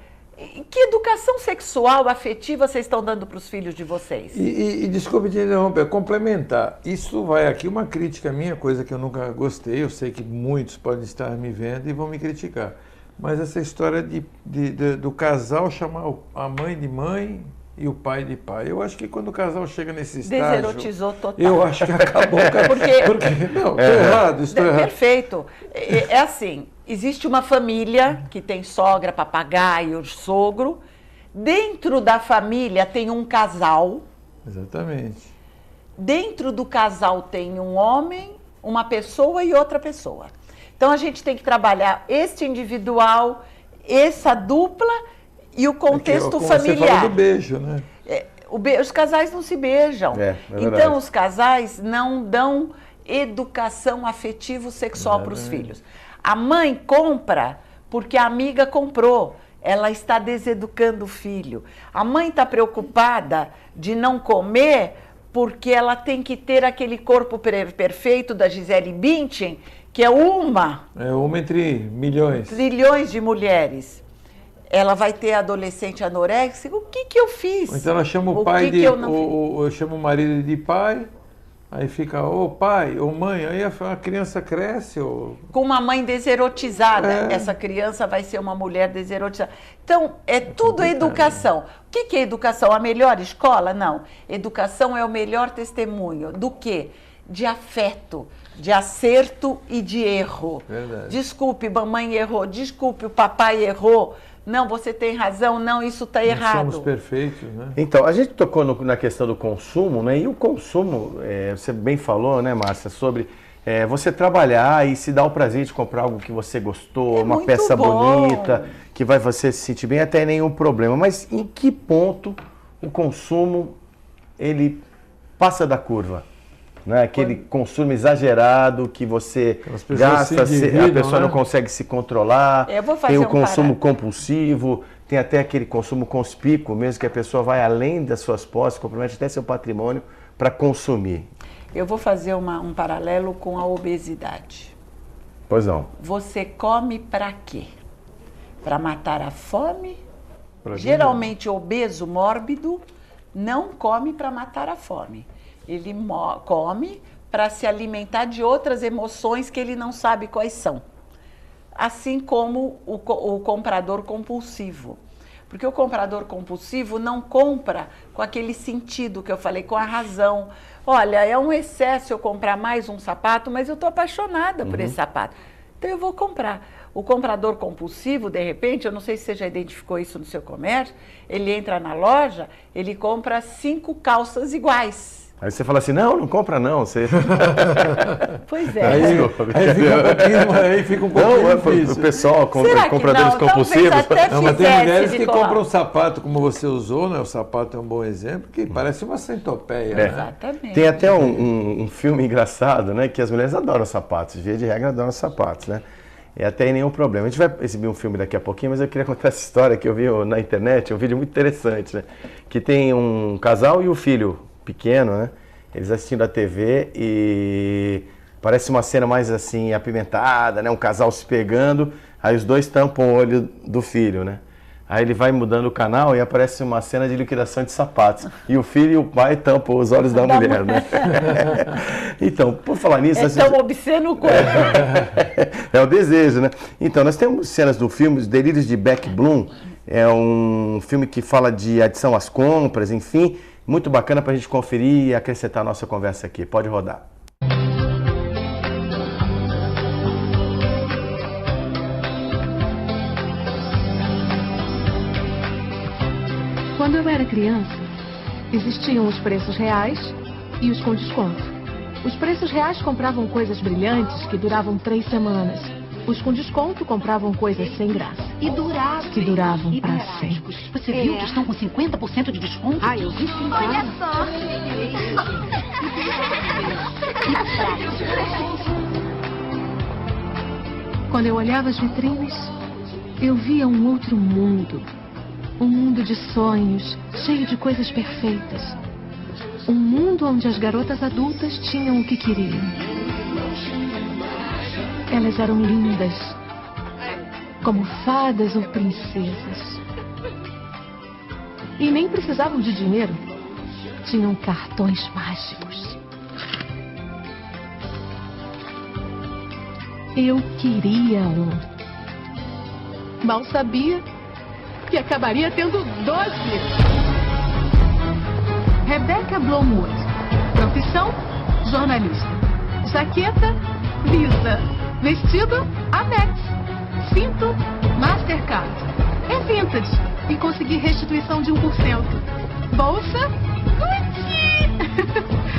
Que educação sexual, afetiva vocês estão dando para os filhos de vocês? E desculpe te interromper, complementar. Isso vai aqui uma crítica minha, coisa que eu nunca gostei. Eu sei que muitos podem estar me vendo e vão me criticar. Mas essa história do casal chamar a mãe de mãe e o pai de pai. Eu acho que quando o casal chega nesse estágio... Deserotizou total. Eu acho que acabou. Não, estou errado, estou errado. Perfeito. É assim, existe uma família que tem sogra, papagaio, sogro. Dentro da família tem um casal. Exatamente. Dentro do casal tem um homem, uma pessoa e outra pessoa. Então a gente tem que trabalhar este individual, essa dupla e o contexto familiar. Você fala do beijo, né? Os casais não se beijam. Então os casais não dão educação afetivo-sexual para os filhos. A mãe compra porque a amiga comprou. Ela está deseducando o filho. A mãe está preocupada de não comer porque ela tem que ter aquele corpo perfeito da Gisele Bündchen, que é uma entre milhões. Trilhões de mulheres. Ela vai ter adolescente anoréxico. O que eu fiz? Então ela chama o pai eu chamo o marido de pai, aí fica, pai, mãe, aí a criança cresce. Com uma mãe deserotizada, essa criança vai ser uma mulher deserotizada. Então, tudo educação. O que é educação? A melhor escola? Não. Educação é o melhor testemunho. Do quê? De afeto, de acerto e de erro. Verdade. Desculpe, mamãe errou. Desculpe, o papai errou. Não, você tem razão. Não, isso está errado. Nós somos perfeitos, né? Então, a gente tocou na questão do consumo, né? E o consumo, você bem falou, né, Márcia, sobre você trabalhar e se dar o prazer de comprar algo que você gostou, uma peça bonita, que vai você se sentir bem, até nenhum problema. Mas em que ponto o consumo, ele passa da curva? Né? Aquele consumo exagerado que você gasta, a pessoa não consegue se controlar, tem o consumo compulsivo, tem até aquele consumo conspícuo, mesmo que a pessoa vai além das suas posses, compromete até seu patrimônio para consumir. Eu vou fazer um paralelo com a obesidade. Pois não. Você come para quê? Para matar a fome? Geralmente obeso, mórbido, não come para matar a fome. Ele come para se alimentar de outras emoções que ele não sabe quais são. Assim como o comprador compulsivo. Porque o comprador compulsivo não compra com aquele sentido que eu falei, com a razão. Olha, é um excesso eu comprar mais um sapato, mas eu estou apaixonada por esse sapato. Então eu vou comprar. O comprador compulsivo, de repente, eu não sei se você já identificou isso no seu comércio, ele entra na loja, ele compra 5 calças iguais. Aí você fala assim, não compra não. Você... Pois é. Aí fica um pouquinho difícil. O pessoal, compradores compulsivos. Mas tem mulheres que compram um sapato, como você usou, né? O sapato é um bom exemplo, que parece uma centopeia. Né? Exatamente. Tem até um filme engraçado, né? Que as mulheres adoram sapatos, via de regra adoram sapatos, né? E até nenhum problema. A gente vai exibir um filme daqui a pouquinho, mas eu queria contar essa história que eu vi na internet, um vídeo muito interessante, né? Que tem um casal e o filho pequeno, né? Eles assistindo a TV e parece uma cena mais assim apimentada, né? Um casal se pegando, aí os dois tampam o olho do filho, né? Aí ele vai mudando o canal e aparece uma cena de liquidação de sapatos. E o filho e o pai tampam os olhos da mulher, né? Então, por falar nisso... tão obsceno quanto. É o desejo, né? Então, nós temos cenas do filme, Os Delírios de Beck Bloom. É um filme que fala de adição às compras, enfim... Muito bacana para a gente conferir e acrescentar a nossa conversa aqui. Pode rodar. Quando eu era criança, existiam os preços reais e os com desconto. Os preços reais compravam coisas brilhantes que duravam 3 semanas. Os com desconto compravam coisas sem graça. E duráveis. Que duravam E para baratos. sempre. Você viu que estão com 50% de desconto? Ah, eu vi sim. Olha só. Quando eu olhava as vitrines, eu via um outro mundo. Um mundo de sonhos, cheio de coisas perfeitas. Um mundo onde as garotas adultas tinham o que queriam. Elas eram lindas, como fadas ou princesas. E nem precisavam de dinheiro. Tinham cartões mágicos. Eu queria um. Mal sabia que acabaria tendo 12. Rebecca Blomwood. Profissão, jornalista. Jaqueta, Visa. Vestido, Amex. Cinto, Mastercard. É vintage e consegui restituição de 1%. Bolsa, Gucci.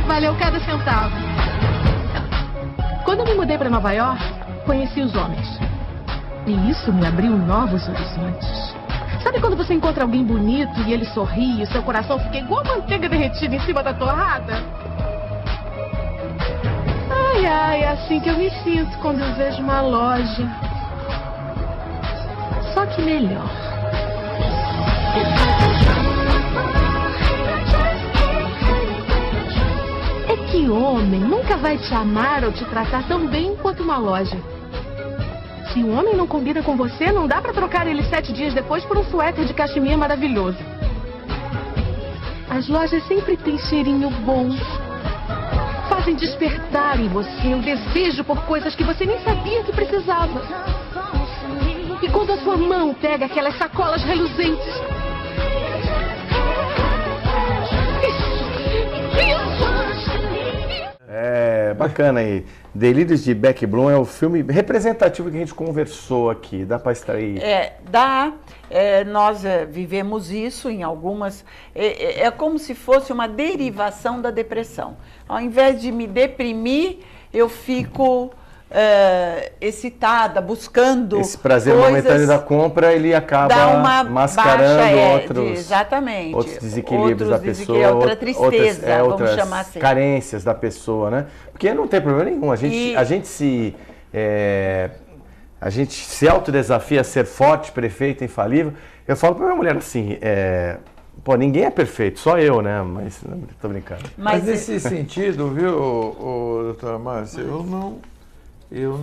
Valeu cada centavo. Quando eu me mudei para Nova York, conheci os homens. E isso me abriu novos horizontes. Sabe quando você encontra alguém bonito e ele sorri e seu coração fica igual manteiga derretida em cima da torrada? Ai, ai, é assim que eu me sinto quando eu vejo uma loja. Só que melhor. É que homem nunca vai te amar ou te tratar tão bem quanto uma loja. Se um homem não combina com você, não dá pra trocar ele 7 dias depois por um suéter de cachemir maravilhoso. As lojas sempre têm cheirinho bom. Fazem despertar em você o desejo por coisas que você nem sabia que precisava. E quando a sua mão pega aquelas sacolas reluzentes... É bacana aí. Delírios de Beck Bloom é o filme representativo que a gente conversou aqui. Dá para extrair? Dá. Nós vivemos isso em algumas... É como se fosse uma derivação da depressão. Ao invés de me deprimir, eu fico excitada, buscando esse prazer coisas, momentâneo da compra, ele acaba mascarando outros desequilíbrios da pessoa, outra tristeza, vamos outras chamar assim. Carências da pessoa, né? Porque não tem problema nenhum. A gente se autodesafia a ser forte, perfeito, infalível. Eu falo para minha mulher assim, pô, ninguém é perfeito, só eu, né? Mas não, tô brincando. Mas nesse sentido, viu, doutora Márcia, eu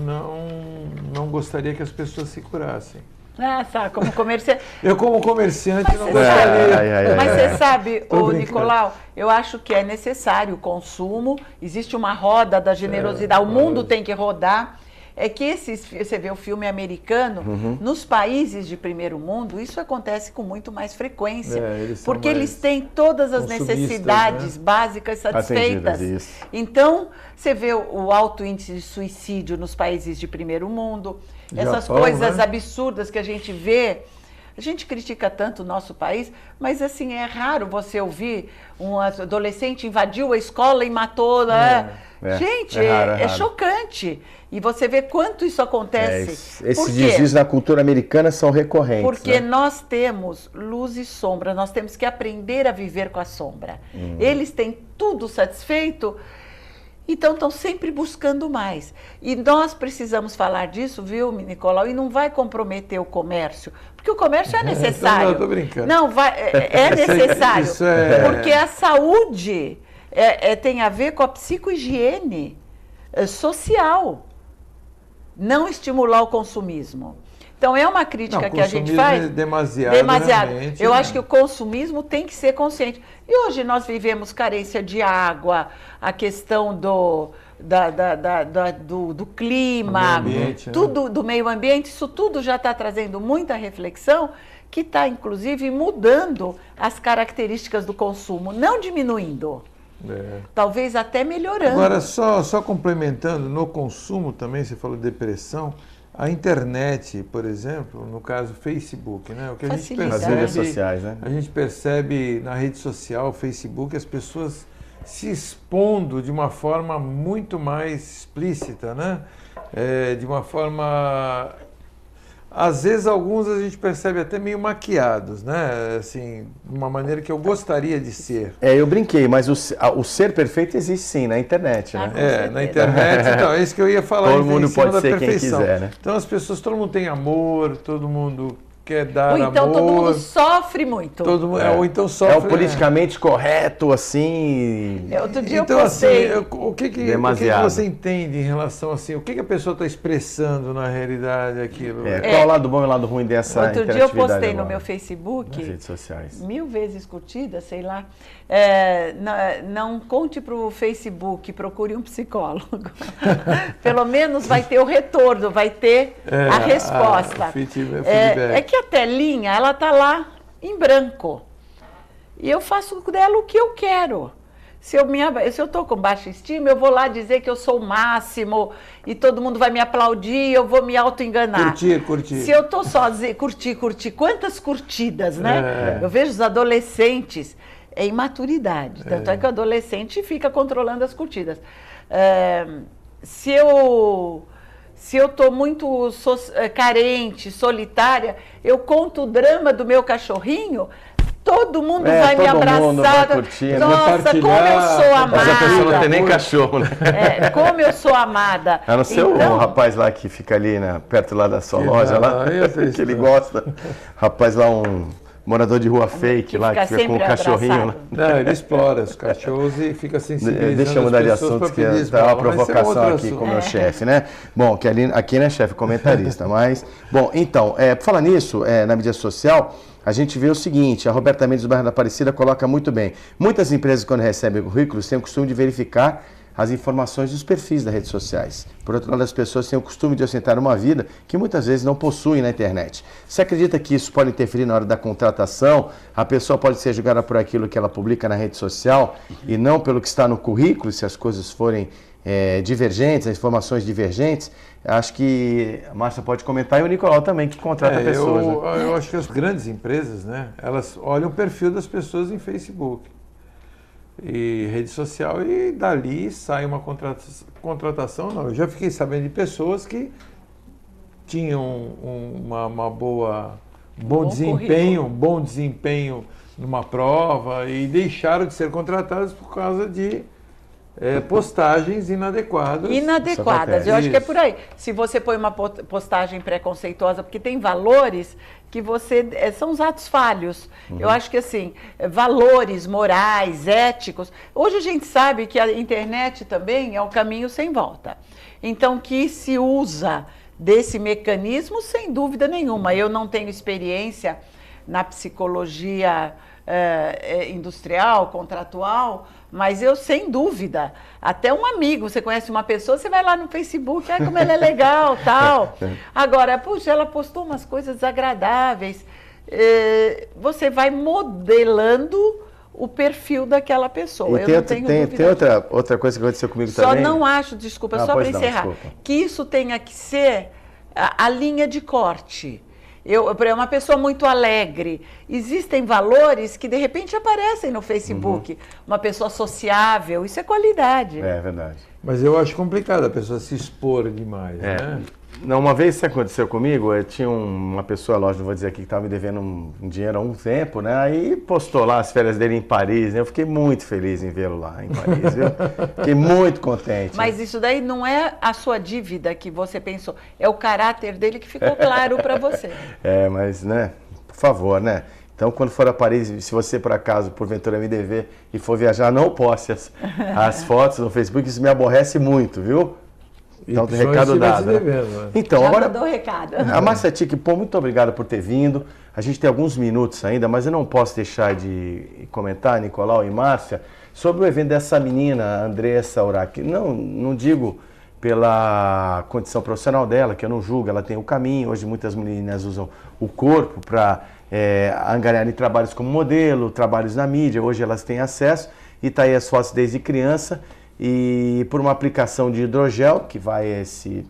não gostaria que as pessoas se curassem. Sabe, como comerciante. Eu, como comerciante, não gostaria. Mas você sabe, Nicolau, eu acho que é necessário o consumo, existe uma roda da generosidade, o mundo tem que rodar. É que você vê o filme americano, nos países de primeiro mundo, isso acontece com muito mais frequência. Porque eles têm todas as necessidades básicas satisfeitas. Então, você vê o alto índice de suicídio nos países de primeiro mundo, essas coisas absurdas que a gente vê. A gente critica tanto o nosso país, mas assim, é raro você ouvir um adolescente invadiu a escola e matou. Gente, é chocante. E você vê quanto isso acontece. Esses desvios na cultura americana são recorrentes. Porque nós temos luz e sombra, nós temos que aprender a viver com a sombra. Eles têm tudo satisfeito, então estão sempre buscando mais. E nós precisamos falar disso, viu, Nicolau? E não vai comprometer o comércio, porque o comércio é necessário. Não, eu tô brincando. Não, é necessário. Porque a saúde tem a ver com a psicohigiene social. Não estimular o consumismo. Então, é uma crítica que a gente faz. Demasiado. Eu acho que o consumismo tem que ser consciente. E hoje nós vivemos carência de água, a questão do clima, tudo do meio ambiente, isso tudo já está trazendo muita reflexão, que está, inclusive, mudando as características do consumo, não diminuindo. Talvez até melhorando. Agora, só complementando, no consumo também, você falou de depressão, a internet, por exemplo, no caso Facebook, né? O que a gente percebe, as redes sociais, né? A gente percebe na rede social, Facebook, as pessoas se expondo de uma forma muito mais explícita, né? De uma forma... Às vezes alguns a gente percebe até meio maquiados, né? Assim, de uma maneira que eu gostaria de ser. Eu brinquei, mas o ser perfeito existe sim na internet, né? Na internet, então, é isso que eu ia falar. Todo mundo pode ser quem quiser, né? Então as pessoas, todo mundo tem amor, todo mundo quer dar amor. Ou então todo mundo sofre muito. Ou então sofre. É o politicamente correto, assim. Outro dia então, eu postei. assim, o que você entende em relação assim, o que a pessoa está expressando na realidade aquilo? Qual é o lado bom e o lado ruim dessa interatividade? Outro dia eu postei agora, no meu Facebook, nas redes sociais, 1000 vezes curtida, sei lá. Não conte para o Facebook, procure um psicólogo. Pelo menos vai ter o retorno, vai ter a resposta. É que a telinha, ela tá lá em branco. E eu faço dela o que eu quero. Se eu estou com baixa estima, eu vou lá dizer que eu sou o máximo e todo mundo vai me aplaudir, eu vou me auto-enganar. Curtir. Se eu estou sozinha, curtir. Quantas curtidas, né? Eu vejo os adolescentes, é imaturidade. Tanto é que o adolescente fica controlando as curtidas. Se eu estou muito carente, solitária, eu conto o drama do meu cachorrinho, todo mundo vai me abraçar. Vai curtir, nossa, como eu sou amada. Mas a pessoa não tem nem cachorro, né? Como eu sou amada. A não ser o rapaz lá que fica ali perto lá da sua loja, lá, que ele gosta. Rapaz lá, um morador de rua fake lá, que fica com o cachorrinho lá. Não, ele explora os cachorros e fica sensibilizando. Deixa eu mudar de assunto, que tá uma provocação aqui com o meu chefe, né? Bom, que aqui não é chefe, comentarista, mas... Bom, então, por falar nisso, na mídia social, a gente vê o seguinte, a Roberta Mendes do bairro da Aparecida coloca muito bem. Muitas empresas, quando recebem currículos, têm o costume de verificar as informações dos perfis das redes sociais. Por outro lado, as pessoas têm o costume de ostentar uma vida que muitas vezes não possuem na internet. Você acredita que isso pode interferir na hora da contratação? A pessoa pode ser julgada por aquilo que ela publica na rede social e não pelo que está no currículo, se as coisas forem divergentes, as informações divergentes? Acho que a Márcia pode comentar e o Nicolau também, que contrata pessoas. Eu acho que as grandes empresas, né, elas olham o perfil das pessoas em Facebook e rede social e dali sai uma contratação. Não, eu já fiquei sabendo de pessoas que tinham um bom desempenho numa prova e deixaram de ser contratadas por causa de postagens inadequadas. Eu acho que é por aí. Se você põe uma postagem preconceituosa, porque tem valores que são os atos falhos. Eu acho que assim, valores morais, éticos. Hoje a gente sabe que a internet também é um caminho sem volta. Então, que se usa desse mecanismo, sem dúvida nenhuma. Eu não tenho experiência na psicologia industrial, contratual, mas eu, sem dúvida, até um amigo, você conhece uma pessoa, você vai lá no Facebook, como ela é legal, tal. Agora, puxa, ela postou umas coisas desagradáveis. Você vai modelando o perfil daquela pessoa. E tem outra coisa que aconteceu comigo também. Só não acho, desculpa, só para encerrar, que isso tenha que ser a linha de corte. Uma pessoa muito alegre, existem valores que de repente aparecem no Facebook. Uma pessoa sociável, isso é qualidade. É verdade. Mas eu acho complicado a pessoa se expor demais, né? Não, uma vez isso aconteceu comigo, eu tinha uma pessoa, lógico, não vou dizer aqui, que estava me devendo um dinheiro há um tempo, né? Aí postou lá as férias dele em Paris, né? Eu fiquei muito feliz em vê-lo lá em Paris, viu? Fiquei muito contente. Mas isso daí não é a sua dívida que você pensou, é o caráter dele que ficou claro para você. Mas, né? Por favor, né? Então, quando for a Paris, se você, por acaso, porventura me dever e for viajar, não poste as fotos no Facebook, isso me aborrece muito, viu? Então, recado dado. Então, já agora, mandou o recado. A Márcia Tic, muito obrigado por ter vindo. A gente tem alguns minutos ainda, mas eu não posso deixar de comentar, Nicolau e Márcia, sobre o evento dessa menina, Andressa Urach. Não digo pela condição profissional dela, que eu não julgo, ela tem o caminho. Hoje muitas meninas usam o corpo para angariar em trabalhos como modelo, trabalhos na mídia. Hoje elas têm acesso e está aí as fotos desde criança. E por uma aplicação de hidrogel, que vai esse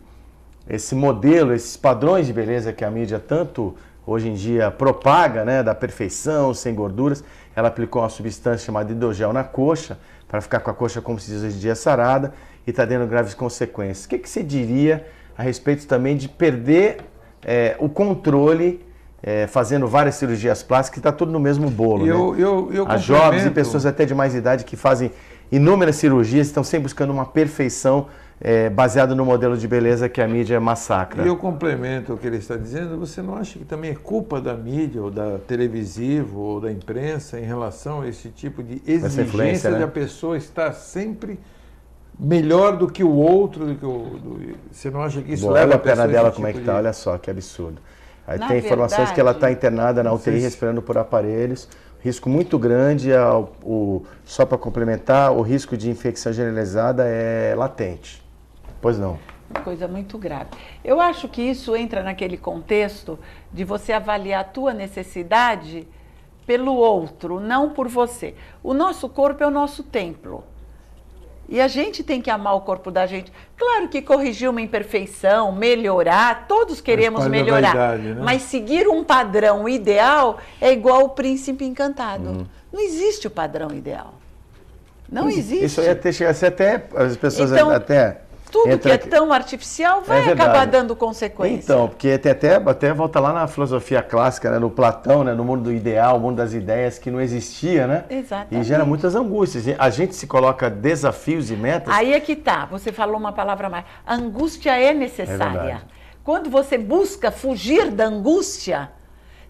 modelo, esses padrões de beleza que a mídia tanto hoje em dia propaga, né, da perfeição, sem gorduras. Ela aplicou uma substância chamada hidrogel na coxa, para ficar com a coxa, como se diz hoje em dia, sarada, e está dando graves consequências. O que você diria a respeito também de perder o controle, fazendo várias cirurgias plásticas, que está tudo no mesmo bolo, né? As jovens e pessoas até de mais idade que fazem inúmeras cirurgias, estão sempre buscando uma perfeição baseada no modelo de beleza que a mídia massacra. E eu complemento o que ele está dizendo. Você não acha que também é culpa da mídia, ou da televisivo, ou da imprensa em relação a esse tipo de exigência, né? De a pessoa estar sempre melhor do que o outro? Você não acha que isso leva a pessoa... Olha a perna dela como é que está, olha só que absurdo. Aí tem informações que ela está internada na UTI, respirando por aparelhos. Risco muito grande, só para complementar, o risco de infecção generalizada é latente. Pois não. Uma coisa muito grave. Eu acho que isso entra naquele contexto de você avaliar a tua necessidade pelo outro, não por você. O nosso corpo é o nosso templo. E a gente tem que amar o corpo da gente. Claro que corrigir uma imperfeição, melhorar, todos queremos melhorar. Vaidade, né? Mas seguir um padrão ideal é igual o príncipe encantado. Não existe o padrão ideal. Não existe. Isso ia chegar a ser até... As pessoas então, até... Tudo que é tão artificial vai acabar dando consequência. Então, porque tem até volta lá na filosofia clássica, né, no Platão, né, no mundo ideal, o mundo das ideias, que não existia, né? Exatamente. E gera muitas angústias. A gente se coloca desafios e metas... Aí é que tá, você falou uma palavra mais. A angústia é necessária. Quando você busca fugir da angústia,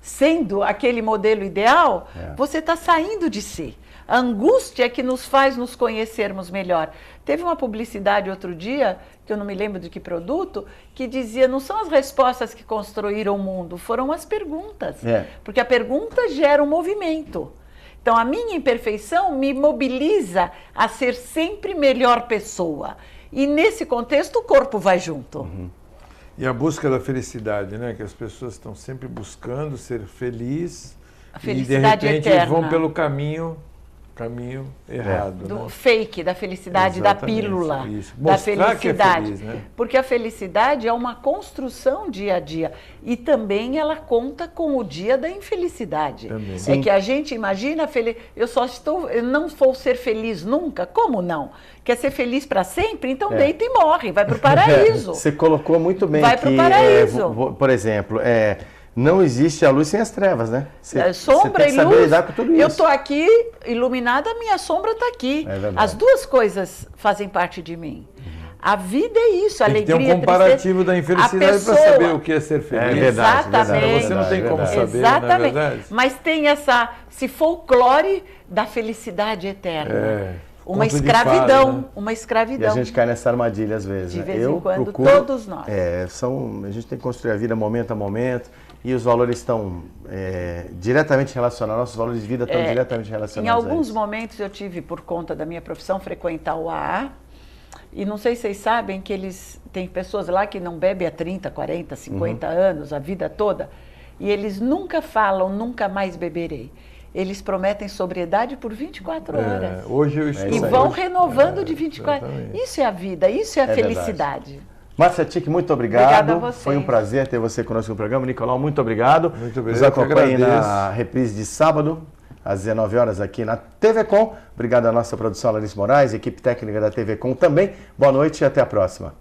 sendo aquele modelo ideal, você está saindo de si. A angústia é que nos faz nos conhecermos melhor. Teve uma publicidade outro dia, que eu não me lembro de que produto, que dizia, não são as respostas que construíram o mundo, foram as perguntas. Porque a pergunta gera um movimento. Então, a minha imperfeição me mobiliza a ser sempre melhor pessoa. E nesse contexto, o corpo vai junto. E a busca da felicidade, né? Que as pessoas estão sempre buscando ser felizes. A felicidade e de repente eterna. Vão pelo caminho errado. Do né? fake, da felicidade, da pílula, da felicidade. Que é feliz, né? Porque a felicidade é uma construção dia a dia. E também ela conta com o dia da infelicidade. É que a gente imagina, eu não vou ser feliz nunca. Como não? Quer ser feliz para sempre? Então deita e morre, vai para o paraíso. Você colocou muito bem. Vai para o paraíso. Por exemplo, não existe a luz sem as trevas, né? Sombra e luz. Lidar com tudo isso. Eu estou aqui iluminada, minha sombra está aqui. As duas coisas fazem parte de mim. A vida é isso, a alegria. Tem um comparativo da infelicidade para saber o que é ser feliz. Exatamente. Você não tem como saber, exatamente. Não é verdade? Mas tem esse folclore da felicidade eterna. Uma escravidão, fala, né? Uma escravidão. E a gente cai nessa armadilha às vezes. De vez em quando, todos nós. A gente tem que construir a vida momento a momento. E os valores estão diretamente relacionados, nossos valores de vida estão diretamente relacionados. Em alguns momentos eu tive, por conta da minha profissão, frequentar o AA. E não sei se vocês sabem que tem pessoas lá que não bebem há 30, 40, 50 anos, a vida toda. E eles nunca falam, nunca mais beberei. Eles prometem sobriedade por 24 horas. Hoje eu estou e vão renovando de 24 horas. Isso é a vida, isso é a felicidade. Verdade. Márcia Tic, muito obrigado. Obrigada a você. Foi um prazer ter você conosco no programa. Nicolau, muito obrigado. Muito obrigado. Nos acompanhe na reprise de sábado, às 19 horas, aqui na TV Com. Obrigado à nossa produção, Larissa Moraes, equipe técnica da TV Com também. Boa noite e até a próxima.